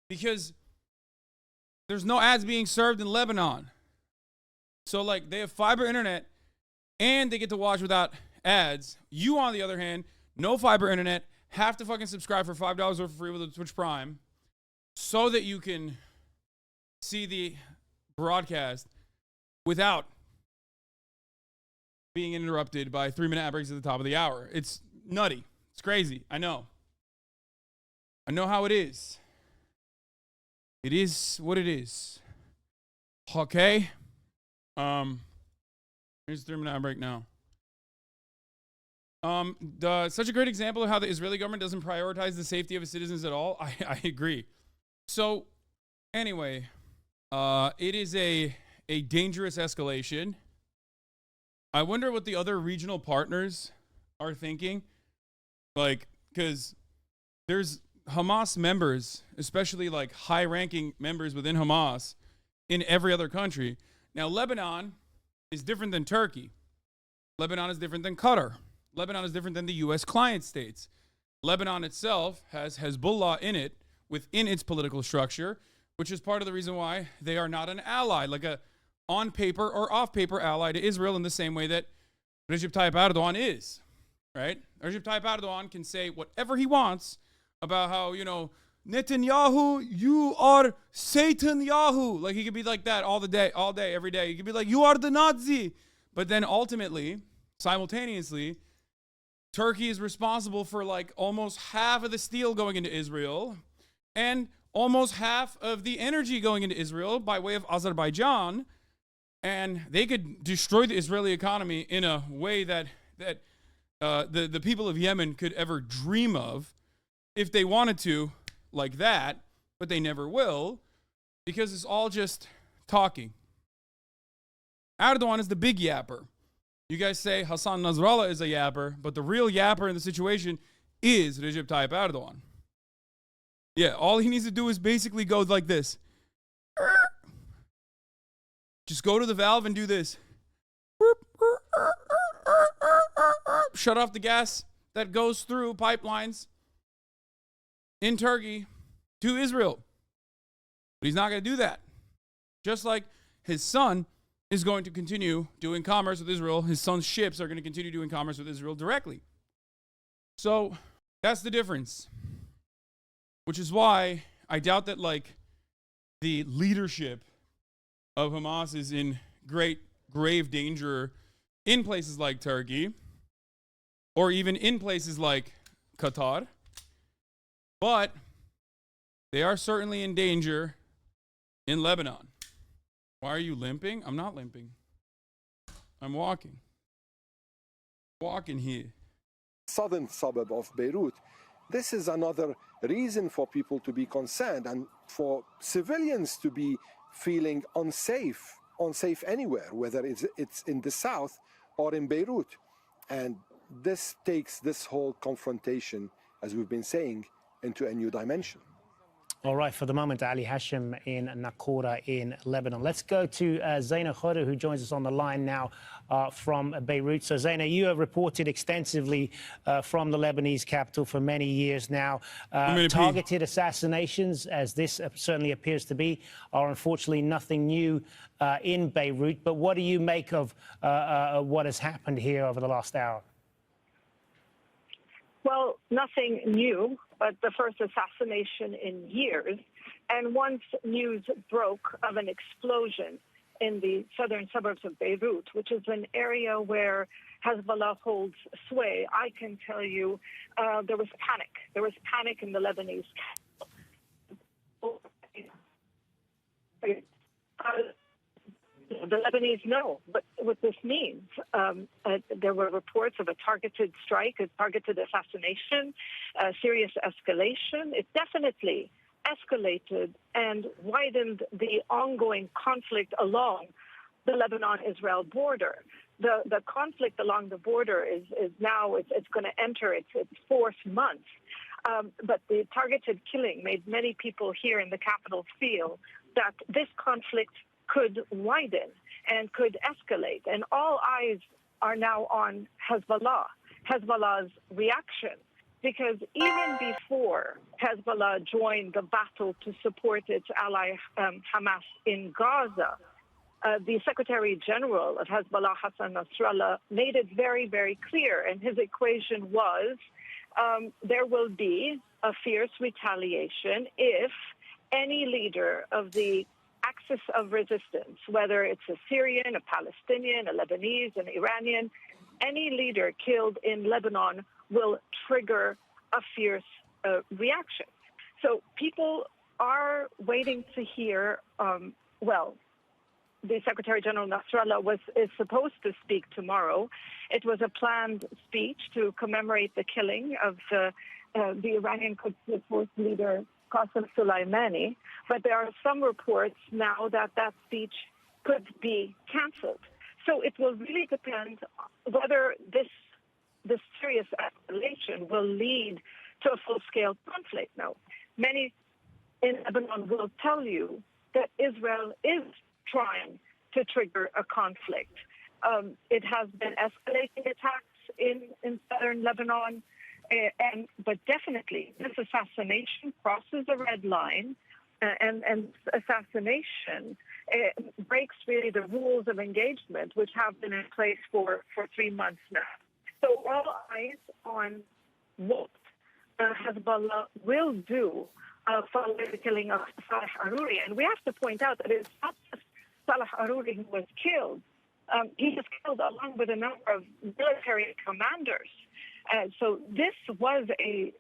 because there's no ads being served in Lebanon. So, like, they have fiber internet, and they get to watch without ads. You, on the other hand, no fiber internet, have to fucking subscribe for $5 or for free with a Twitch Prime so that you can see the broadcast without being interrupted by 3-minute ad breaks at the top of the hour. It's nutty. It's crazy. I know how it is. It is what it is. Okay. Here's the 3-minute ad break now. Such a great example of how the Israeli government doesn't prioritize the safety of its citizens at all. I agree. So, anyway, it is a dangerous escalation. I wonder what the other regional partners are thinking. Like, because there's Hamas members, especially like high-ranking members within Hamas in every other country. Now, Lebanon is different than Turkey. Lebanon is different than Qatar. Lebanon is different than the U.S. client states. Lebanon itself has Hezbollah in it within its political structure, which is part of the reason why they are not an ally, like a on paper or off paper ally to Israel in the same way that Recep Tayyip Erdogan is, right? Recep Tayyip Erdogan can say whatever he wants about how, Netanyahu, you are Satan Yahoo. Like, he could be like that all day, every day. He could be like, you are the Nazi. But then ultimately, simultaneously, Turkey is responsible for like almost half of the steel going into Israel and almost half of the energy going into Israel by way of Azerbaijan. And they could destroy the Israeli economy in a way that the people of Yemen could ever dream of if they wanted to, like that, but they never will, because it's all just talking. Erdogan is the big yapper. You guys say Hassan Nasrallah is a yapper, but the real yapper in the situation is Recep Tayyip Erdogan. Yeah, all he needs to do is basically go like this. Just go to the valve and do this. Shut off the gas that goes through pipelines in Turkey to Israel. But he's not going to do that. Just like his son is going to continue doing commerce with Israel, his son's ships are going to continue doing commerce with Israel directly. So that's the difference. Which is why I doubt that like the leadership of Hamas is in grave danger in places like Turkey or even in places like Qatar. But they are certainly in danger in Lebanon. Why are you limping? I'm not limping. I'm walking. Walking here. Southern suburb of Beirut. This is another reason for people to be concerned and for civilians to be feeling unsafe anywhere, whether it's in the south or in Beirut. And this takes this whole confrontation, as we've been saying, into a new dimension. All right, for the moment, Ali Hashim in Naqoura in Lebanon. Let's go to Zaina Khoda, who joins us on the line now from Beirut. So, Zaina, you have reported extensively from the Lebanese capital for many years now. Targeted assassinations, as this certainly appears to be, are unfortunately nothing new in Beirut. But what do you make of what has happened here over the last hour? Well, nothing new, but the first assassination in years. And once news broke of an explosion in the southern suburbs of Beirut, which is an area where Hezbollah holds sway, I can tell you there was panic. There was panic in the Lebanese capital. The Lebanese know what this means. There were reports of a targeted strike, a targeted assassination, serious escalation. It definitely escalated and widened the ongoing conflict along the Lebanon-Israel border. The conflict along the border is now, it's going to enter its fourth month. But the targeted killing made many people here in the capital feel that this conflict could widen and could escalate. And all eyes are now on Hezbollah's reaction. Because even before Hezbollah joined the battle to support its ally Hamas in Gaza, the Secretary General of Hezbollah, Hassan Nasrallah, made it very, very clear. And his equation was there will be a fierce retaliation if any leader of the axis of resistance, whether it's a Syrian, a Palestinian, a Lebanese, an Iranian, any leader killed in Lebanon will trigger a fierce reaction. So people are waiting to hear, the Secretary General Nasrallah is supposed to speak tomorrow. It was a planned speech to commemorate the killing of the Iranian Quds Force leader Qasem Soleimani, but there are some reports now that that speech could be canceled. So it will really depend whether this serious escalation will lead to a full-scale conflict. Now, many in Lebanon will tell you that Israel is trying to trigger a conflict. It has been escalating attacks in southern Lebanon, but definitely this assassination crosses a red line, and assassination breaks really the rules of engagement, which have been in place for 3 months now. So all eyes on what Hezbollah will do following the killing of Saleh Aruri. And we have to point out that it's not just Saleh Aruri who was killed. He was killed along with a number of military commanders. So this was a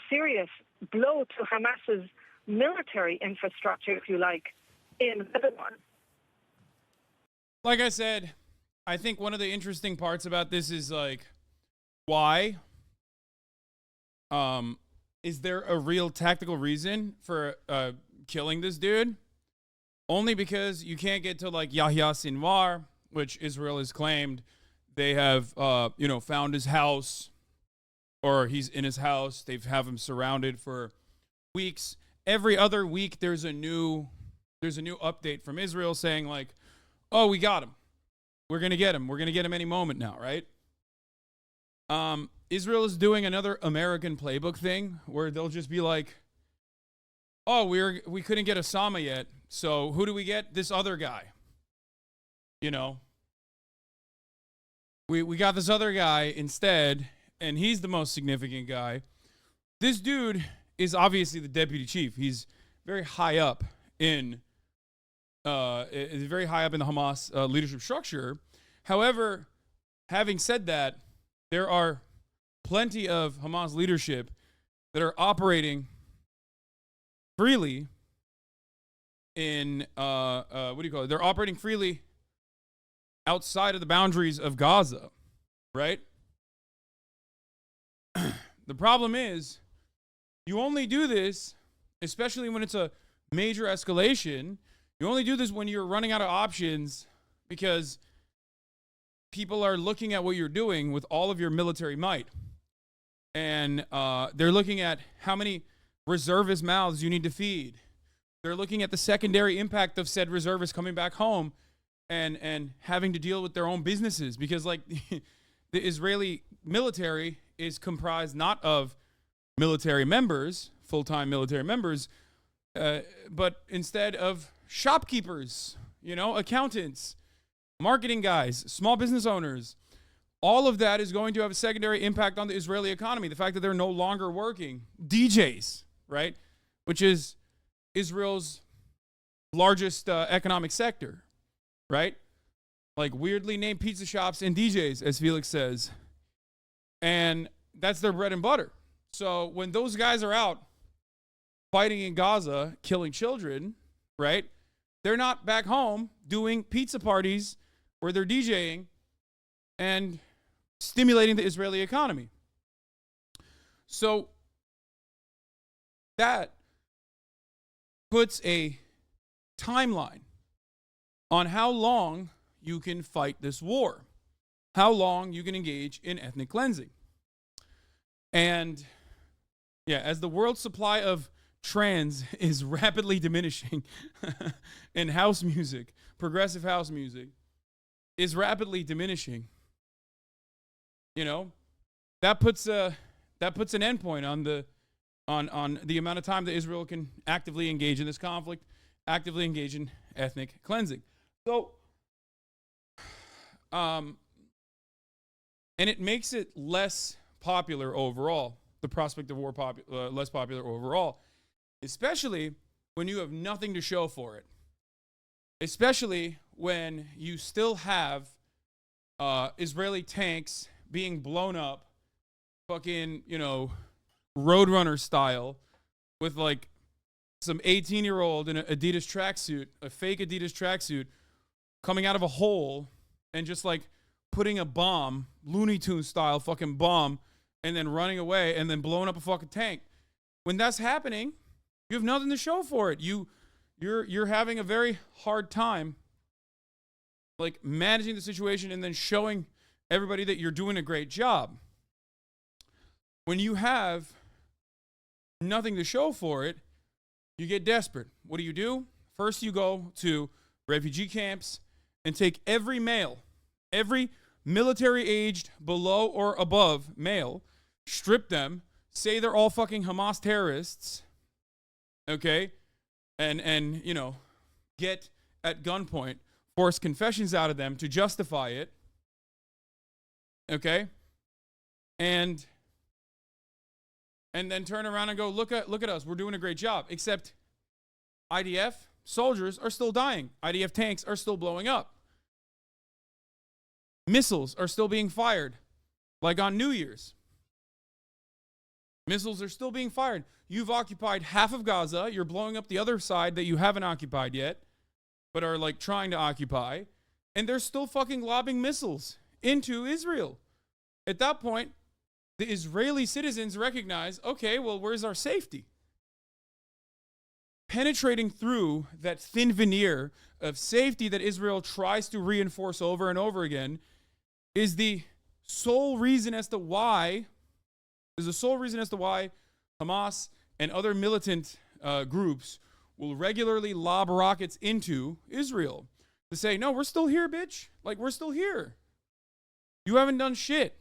serious blow to Hamas's military infrastructure, if you like, in Lebanon. Like I said, I think one of the interesting parts about this is like, why? Is there a real tactical reason for killing this dude? Only because you can't get to like Yahya Sinir, which Israel has claimed they have, found his house, or he's in his house. They have him surrounded for weeks. Every other week, there's a new update from Israel saying like, oh, we got him. We're gonna get him. We're gonna get him any moment now, right? Israel is doing another American playbook thing where they'll just be like, oh, we couldn't get Osama yet, so who do we get? This other guy. You know, we got this other guy instead, and he's the most significant guy. This dude is obviously the deputy chief. He's very high up in the Hamas leadership structure. However, having said that, there are plenty of Hamas leadership that are operating freely in They're operating freely outside of the boundaries of Gaza, right? The problem is, you only do this, especially when it's a major escalation. You only do this when you're running out of options, because people are looking at what you're doing with all of your military might. And they're looking at how many reservist mouths you need to feed. They're looking at the secondary impact of said reservists coming back home and having to deal with their own businesses. Because like the Israeli military is comprised not of military members, full-time military members, but instead of shopkeepers, accountants, marketing guys, small business owners. All of that is going to have a secondary impact on the Israeli economy. The fact that they're no longer working. DJs, right? Which is Israel's largest economic sector, right? Like weirdly named pizza shops and DJs, as Felix says. And that's their bread and butter. So when those guys are out fighting in Gaza, killing children, right? They're not back home doing pizza parties where they're DJing and stimulating the Israeli economy. So that puts a timeline on how long you can fight this war, how long you can engage in ethnic cleansing. And yeah, as the world's supply of trans is rapidly diminishing in house music, progressive house music is rapidly diminishing, that puts an endpoint on the amount of time that Israel can actively engage in this conflict, actively engage in ethnic cleansing. So, and it makes it less popular overall, the prospect of war less popular overall, especially when you have nothing to show for it, especially when you still have Israeli tanks being blown up, fucking, Roadrunner style, with like some 18-year-old in an Adidas tracksuit, a fake Adidas tracksuit, coming out of a hole and just like putting a bomb, Looney Tunes style fucking bomb, and then running away and then blowing up a fucking tank. When that's happening, you have nothing to show for it. You're having a very hard time like managing the situation and then showing everybody that you're doing a great job. When you have nothing to show for it, you get desperate. What do? First, you go to refugee camps and take every male, every military-aged below or above male, strip them, say they're all fucking Hamas terrorists, okay, and get at gunpoint, force confessions out of them to justify it, okay, and and then turn around and go, look at us, we're doing a great job. Except IDF soldiers are still dying. IDF tanks are still blowing up. Missiles are still being fired, like on New Year's. Missiles are still being fired. You've occupied half of Gaza. You're blowing up the other side that you haven't occupied yet, but are like trying to occupy. And they're still fucking lobbing missiles into Israel. At that point, the Israeli citizens recognize, okay, well, where's our safety? Penetrating through that thin veneer of safety that Israel tries to reinforce over and over again is the sole reason as to why Hamas and other militant groups will regularly lob rockets into Israel to say, no, we're still here, bitch. Like, we're still here. You haven't done shit.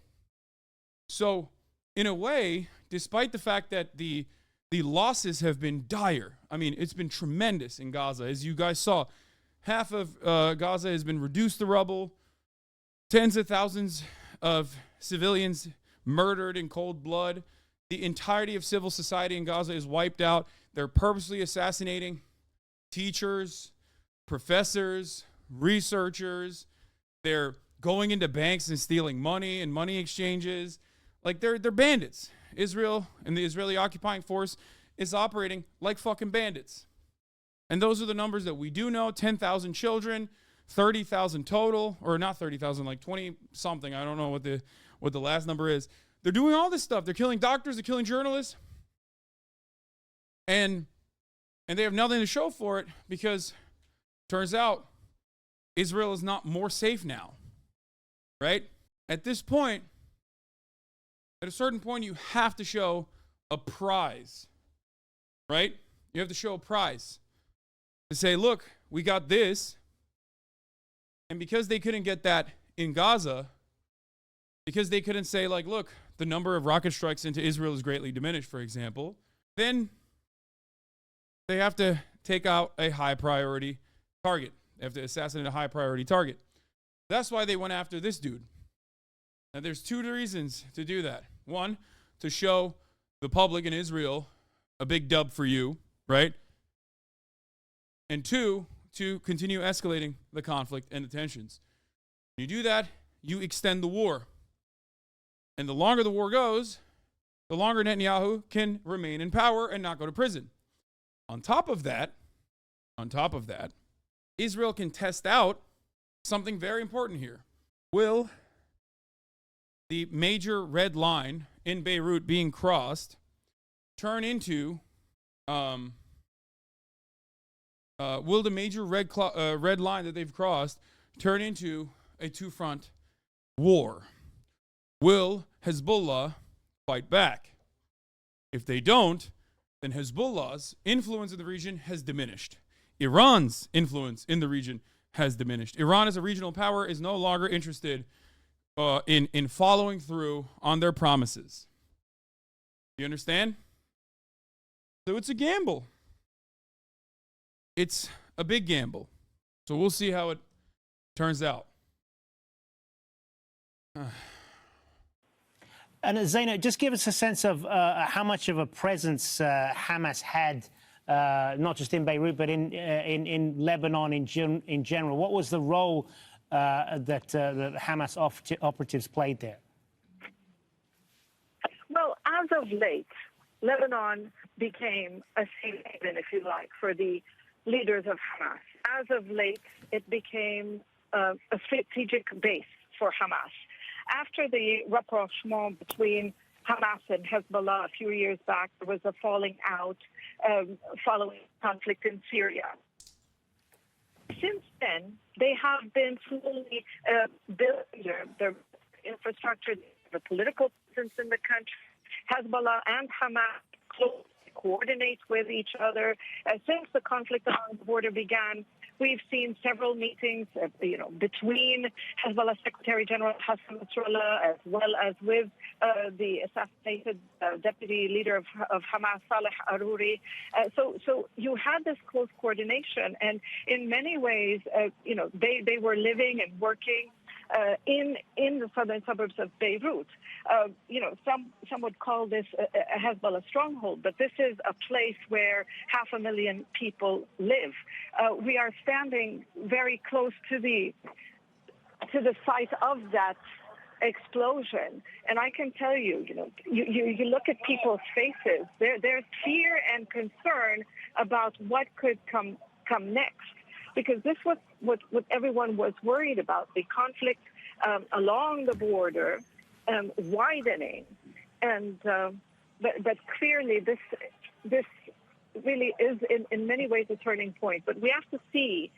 So, in a way, despite the fact that the losses have been dire, I mean, it's been tremendous in Gaza. As you guys saw, half of Gaza has been reduced to rubble. Tens of thousands of civilians murdered in cold blood. The entirety of civil society in Gaza is wiped out. They're purposely assassinating teachers, professors, researchers. They're going into banks and stealing money and money exchanges. Like, they're bandits. Israel and the Israeli occupying force is operating like fucking bandits. And those are the numbers that we do know. 10,000 children, 30,000 total, or not 30,000, like 20 something. I don't know what the last number is. They're doing all this stuff. They're killing doctors, they're killing journalists. And they have nothing to show for it because turns out Israel is not more safe now. Right? At this point, at a certain point, you have to show a prize. Right? You have to show a prize. To say, look, we got this. And because they couldn't get that in Gaza, because they couldn't say, like, look, the number of rocket strikes into Israel is greatly diminished, for example, then they have to take out a high priority target. They have to assassinate a high priority target. That's why they went after this dude. Now, there's two reasons to do that. One, to show the public in Israel a big dub for you, right? And two, to continue escalating the conflict and the tensions. When you do that, you extend the war. And the longer the war goes, the longer Netanyahu can remain in power and not go to prison. On top of that, Israel can test out something very important here. Will the major red line in Beirut being crossed turn into will the major red line that they've crossed turn into a two-front war? Will Hezbollah fight back? If they don't, then Hezbollah's influence in the region has diminished. Iran's influence in the region has diminished. Iran, as a regional power, is no longer interested in following through on their promises. You understand? So it's a gamble. It's a big gamble. So we'll see how it turns out. And Zaina, just give us a sense of how much of a presence Hamas had, not just in Beirut, but in Lebanon in general. What was the role that Hamas operatives played there? Well, as of late, Lebanon became a safe haven, if you like, for the leaders of Hamas. As of late, it became a strategic base for Hamas. After the rapprochement between Hamas and Hezbollah a few years back, there was a falling out following conflict in Syria. Since then, they have been slowly building their infrastructure, the political presence in the country. Hezbollah and Hamas closely coordinate with each other. Since the conflict along the border began, we've seen several meetings, between Hezbollah Secretary General Hassan Nasrallah as well as with the assassinated deputy leader of Hamas, Saleh Aruri. So you had this close coordination, and in many ways, they were living and working in the southern suburbs of Beirut. Some would call this a Hezbollah stronghold, but this is a place where 500,000 people live. We are standing very close to the site of that explosion, and I can tell you, you look at people's faces. There's fear and concern about what could come next, because this was what everyone was worried about: the conflict along the border widening, and but clearly this really is in many ways a turning point. But we have to see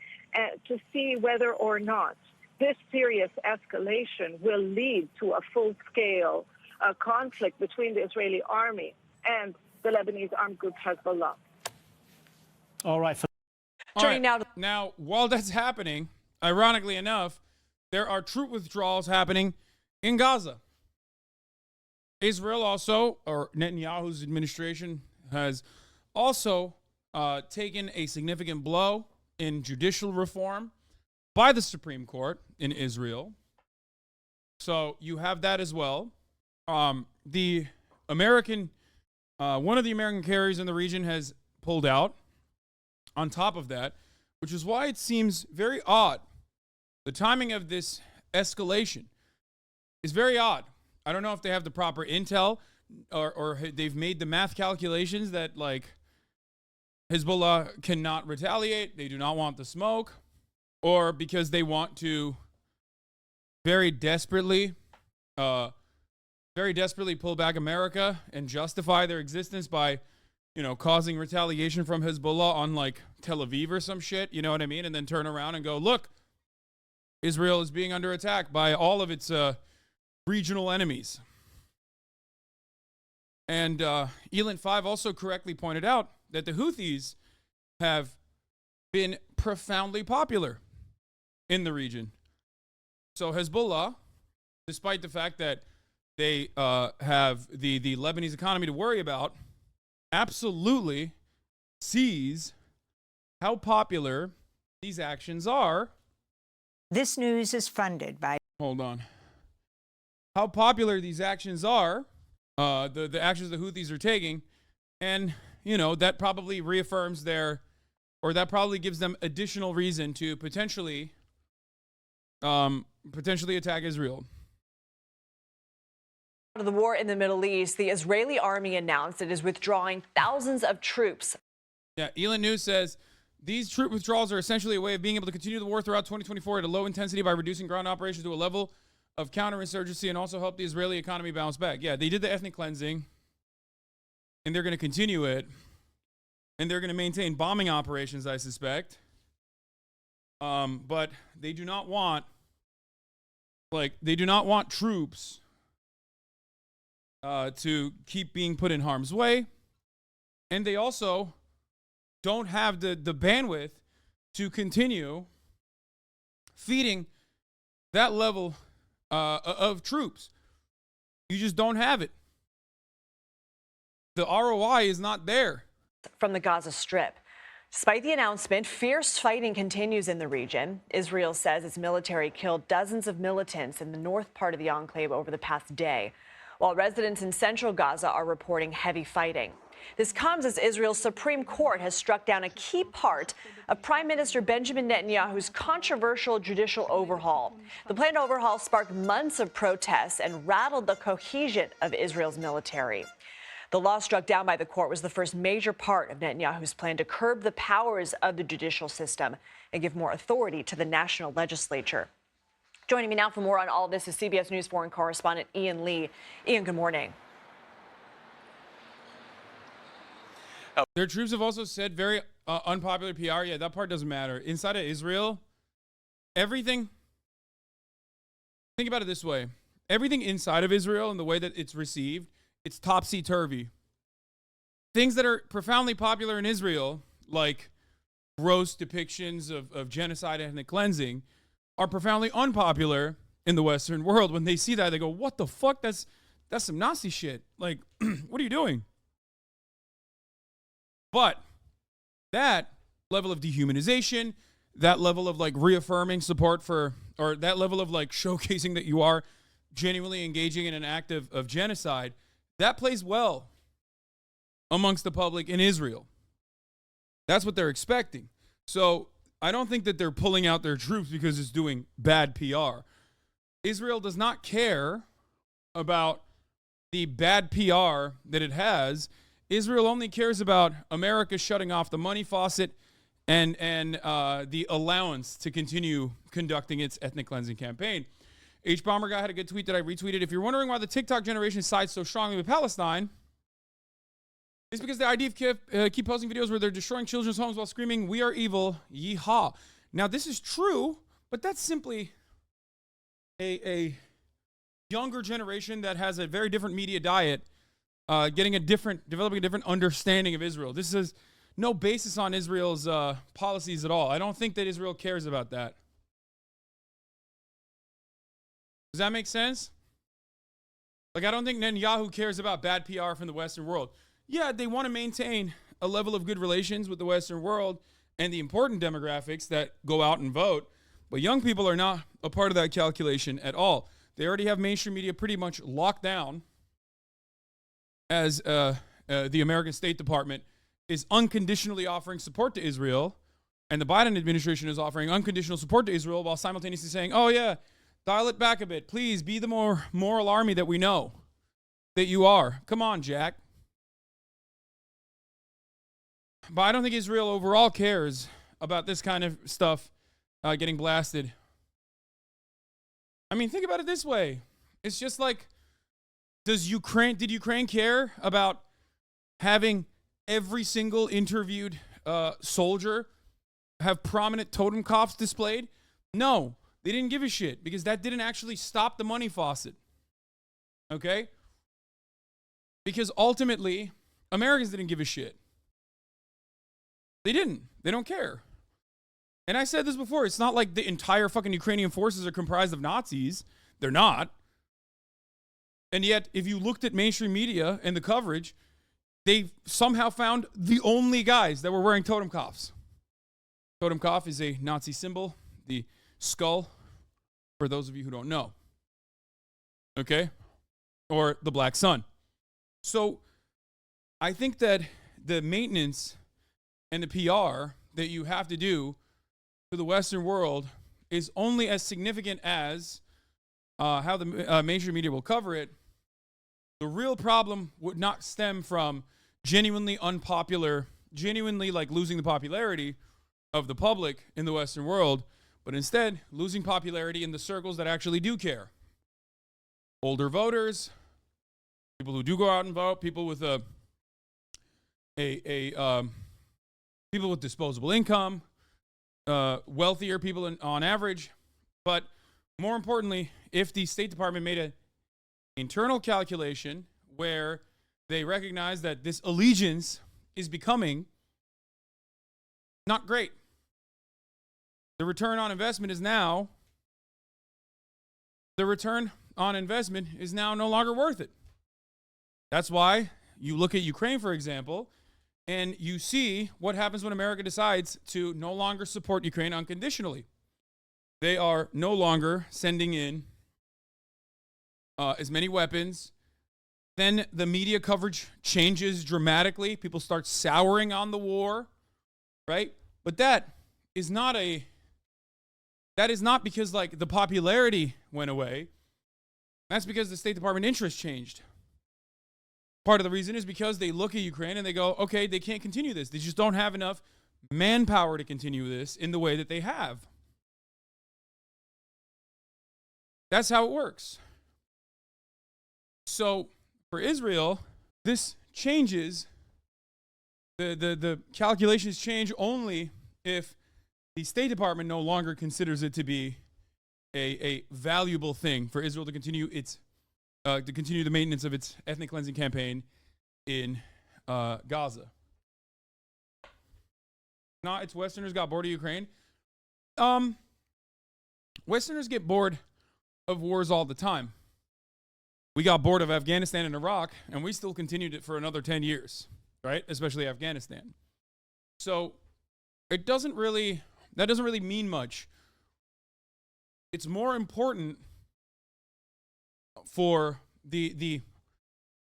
whether or not this serious escalation will lead to a full-scale conflict between the Israeli army and the Lebanese armed group Hezbollah. All right. Turning now, while that's happening, ironically enough, there are troop withdrawals happening in Gaza. Israel also, or Netanyahu's administration, has also taken a significant blow in judicial reform by the Supreme Court in Israel. So you have that as well. The American, one of the American carriers in the region has pulled out on top of that, which is why it seems very odd. The timing of this escalation is very odd. I don't know if they have the proper intel or they've made the math calculations that, like, Hezbollah cannot retaliate. They do not want the smoke. Or because they want to very desperately pull back America and justify their existence by, causing retaliation from Hezbollah on, like, Tel Aviv or some shit, you know what I mean? And then turn around and go, look, Israel is being under attack by all of its regional enemies. And Elint 5 also correctly pointed out that the Houthis have been profoundly popular in the region. So Hezbollah, despite the fact that they have the Lebanese economy to worry about, absolutely sees how popular these actions are. This news is funded by... Hold on. How popular these actions are, the actions the Houthis are taking, and, that probably reaffirms that probably gives them additional reason to potentially attack Israel. Of the war in the Middle East, the Israeli army announced it is withdrawing thousands of troops. Yeah, Elin News says these troop withdrawals are essentially a way of being able to continue the war throughout 2024 at a low intensity by reducing ground operations to a level of counterinsurgency and also help the Israeli economy bounce back. Yeah, they did the ethnic cleansing, and they're going to continue it, and they're going to maintain bombing operations, I suspect. But they do not want, troops to keep being put in harm's way. And they also don't have the bandwidth to continue feeding that level of troops. You just don't have it. The ROI is not there. From the Gaza Strip. Despite the announcement, fierce fighting continues in the region. Israel says its military killed dozens of militants in the north part of the enclave over the past day, while residents in central Gaza are reporting heavy fighting. This comes as Israel's Supreme Court has struck down a key part of Prime Minister Benjamin Netanyahu's controversial judicial overhaul. The planned overhaul sparked months of protests and rattled the cohesion of Israel's military. The law struck down by the court was the first major part of Netanyahu's plan to curb the powers of the judicial system and give more authority to the national legislature. Joining me now for more on all of this is CBS News foreign correspondent Ian Lee. Ian, good morning. Their troops have also said very unpopular PR. Yeah, that part doesn't matter. Inside of Israel, everything, think about it this way. Everything inside of Israel and the way that it's received, it's topsy-turvy. Things that are profoundly popular in Israel, like gross depictions of genocide and ethnic cleansing, are profoundly unpopular in the Western world. When they see that, they go, what the fuck? That's some Nazi shit. Like, what are you doing? But that level of dehumanization, that level of like reaffirming support for, or that level of like showcasing that you are genuinely engaging in an act of genocide, that plays well amongst the public in Israel. That's what they're expecting. So I don't think that they're pulling out their troops because it's doing bad PR. Israel does not care about the bad PR that it has. Israel only cares about America shutting off the money faucet and the allowance to continue conducting its ethnic cleansing campaign. H. Bomber Guy had a good tweet that I retweeted. If you're wondering why the TikTok generation sides so strongly with Palestine, it's because the IDF keep posting videos where they're destroying children's homes while screaming, "We are evil, yeehaw." Now, this is true, but that's simply a younger generation that has a very different media diet, developing a different understanding of Israel. This is no basis on Israel's policies at all. I don't think that Israel cares about that. Does that make sense? Like, I don't think Netanyahu cares about bad PR from the Western world. Yeah, they want to maintain a level of good relations with the Western world and the important demographics that go out and vote, but young people are not a part of that calculation at all. They already have mainstream media pretty much locked down as the American State Department is unconditionally offering support to Israel, and the Biden administration is offering unconditional support to Israel while simultaneously saying, oh yeah, dial it back a bit. Please be the more moral army that we know that you are. Come on, Jack. But I don't think Israel overall cares about this kind of stuff getting blasted. I mean, think about it this way. It's just like, did Ukraine care about having every single interviewed soldier have prominent totem cops displayed? No, they didn't give a shit because that didn't actually stop the money faucet. Okay? Because ultimately, Americans didn't give a shit. They didn't. They don't care. And I said this before, it's not like the entire fucking Ukrainian forces are comprised of Nazis. They're not. And yet, if you looked at mainstream media and the coverage, they somehow found the only guys that were wearing totem cops. Totem coff is a Nazi symbol, the skull, for those of you who don't know. Okay? Or the black sun. So, I think that the maintenance and the PR that you have to do to the Western world is only as significant as how the mainstream media will cover it. The real problem would not stem from genuinely unpopular, genuinely like losing the popularity of the public in the Western world, but instead losing popularity in the circles that actually do care. Older voters, people who do go out and vote, people with people with disposable income, wealthier people on average. But more importantly, if the State Department made an internal calculation where they recognize that this allegiance is becoming not great, the return on investment is now no longer worth it. That's why you look at Ukraine, for example, and you see what happens when America decides to no longer support Ukraine unconditionally. They are no longer sending in as many weapons. Then the media coverage changes dramatically. People start souring on the war, right? But that is not because like the popularity went away. That's because the State Department interest changed. Part of the reason is because they look at Ukraine and they go, okay, they can't continue this. They just don't have enough manpower to continue this in the way that they have. That's how it works. So for Israel, this changes. The calculations change only if the State Department no longer considers it to be a valuable thing for Israel to continue the maintenance of its ethnic cleansing campaign in Gaza. Not it's Westerners got bored of Ukraine. Westerners get bored of wars all the time. We got bored of Afghanistan and Iraq, and we still continued it for another 10 years, right? Especially Afghanistan. So it doesn't really That doesn't really mean much. It's more important for the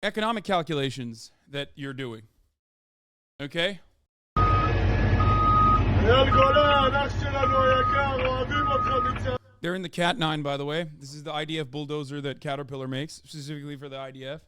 economic calculations that you're doing. Okay? They're in the Cat 9, by the way. This is the IDF bulldozer that Caterpillar makes, specifically for the IDF.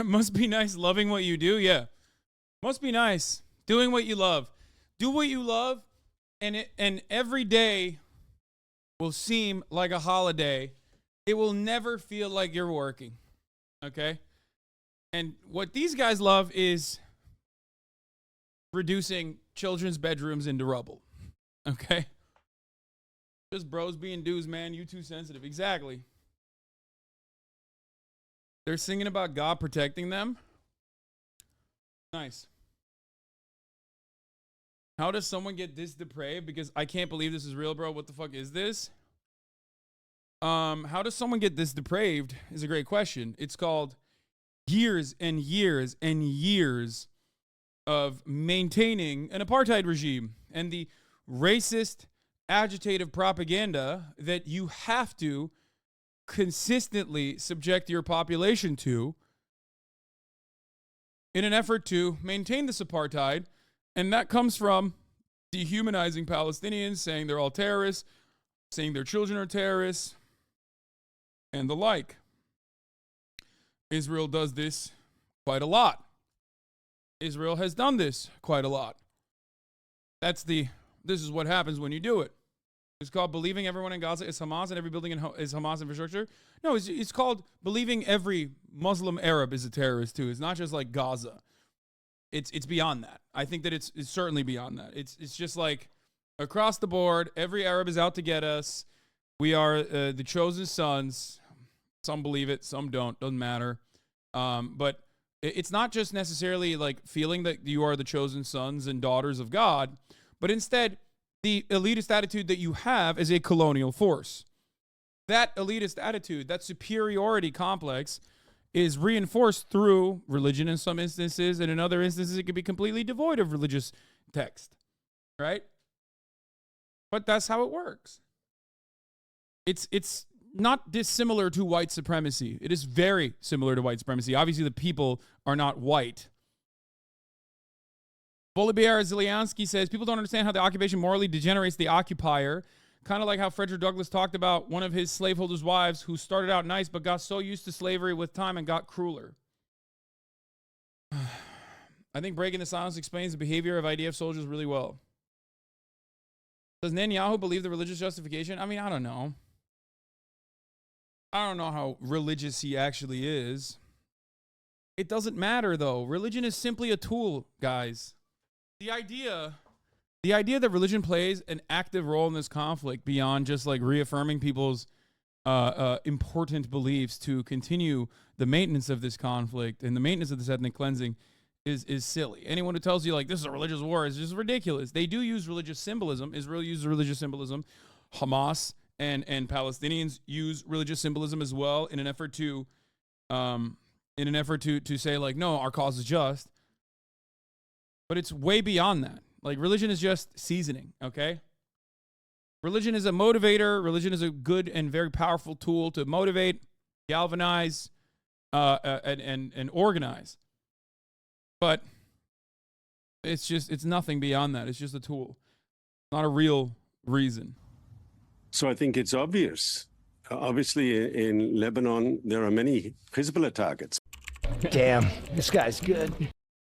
Must be nice loving what you do. Yeah. Must be nice doing what you love. Do what you love, and every day will seem like a holiday. It will never feel like you're working. Okay? And what these guys love is reducing children's bedrooms into rubble. Okay? Just bros being dudes, man. You too sensitive. Exactly. They're singing about God protecting them. Nice. How does someone get this depraved? Because I can't believe this is real, bro. What the fuck is this? How does someone get this depraved is a great question. It's called years and years and years of maintaining an apartheid regime and the racist, agitative propaganda that you have to consistently subject your population to in an effort to maintain this apartheid. And that comes from dehumanizing Palestinians, saying they're all terrorists, saying their children are terrorists, and the like. Israel does this quite a lot. Israel has done this quite a lot. This is what happens when you do it. It's called believing everyone in Gaza is Hamas and every building is Hamas infrastructure. No, it's called believing every Muslim Arab is a terrorist too. It's not just like Gaza. It's beyond that. I think that it's certainly beyond that. It's just like across the board, every Arab is out to get us. We are the chosen sons. Some believe it, some don't. Doesn't matter. But it's not just necessarily like feeling that you are the chosen sons and daughters of God, but instead the elitist attitude that you have is a colonial force. That elitist attitude, that superiority complex, is reinforced through religion in some instances, and in other instances it could be completely devoid of religious text, right? But that's how it works. It's not dissimilar to white supremacy. It is very similar to white supremacy. Obviously, the people are not white. Volodymyr Zelensky says, people don't understand how the occupation morally degenerates the occupier. Kind of like how Frederick Douglass talked about one of his slaveholders' wives who started out nice but got so used to slavery with time and got crueler. I think breaking the silence explains the behavior of IDF soldiers really well. Does Netanyahu believe the religious justification? I mean, I don't know. I don't know how religious he actually is. It doesn't matter, though. Religion is simply a tool, guys. The idea that religion plays an active role in this conflict beyond just like reaffirming people's important beliefs to continue the maintenance of this conflict and the maintenance of this ethnic cleansing is silly. Anyone who tells you like this is a religious war is just ridiculous. They do use religious symbolism. Israel uses religious symbolism. Hamas and Palestinians use religious symbolism as well in an effort to say like, no, our cause is just. But it's way beyond that. Like, religion is just seasoning, okay? Religion is a motivator. Religion is a good and very powerful tool to motivate, galvanize, and organize. But it's nothing beyond that. It's just a tool, not a real reason. So I think it's obvious. Obviously, in Lebanon, there are many Hezbollah targets. Damn, this guy's good.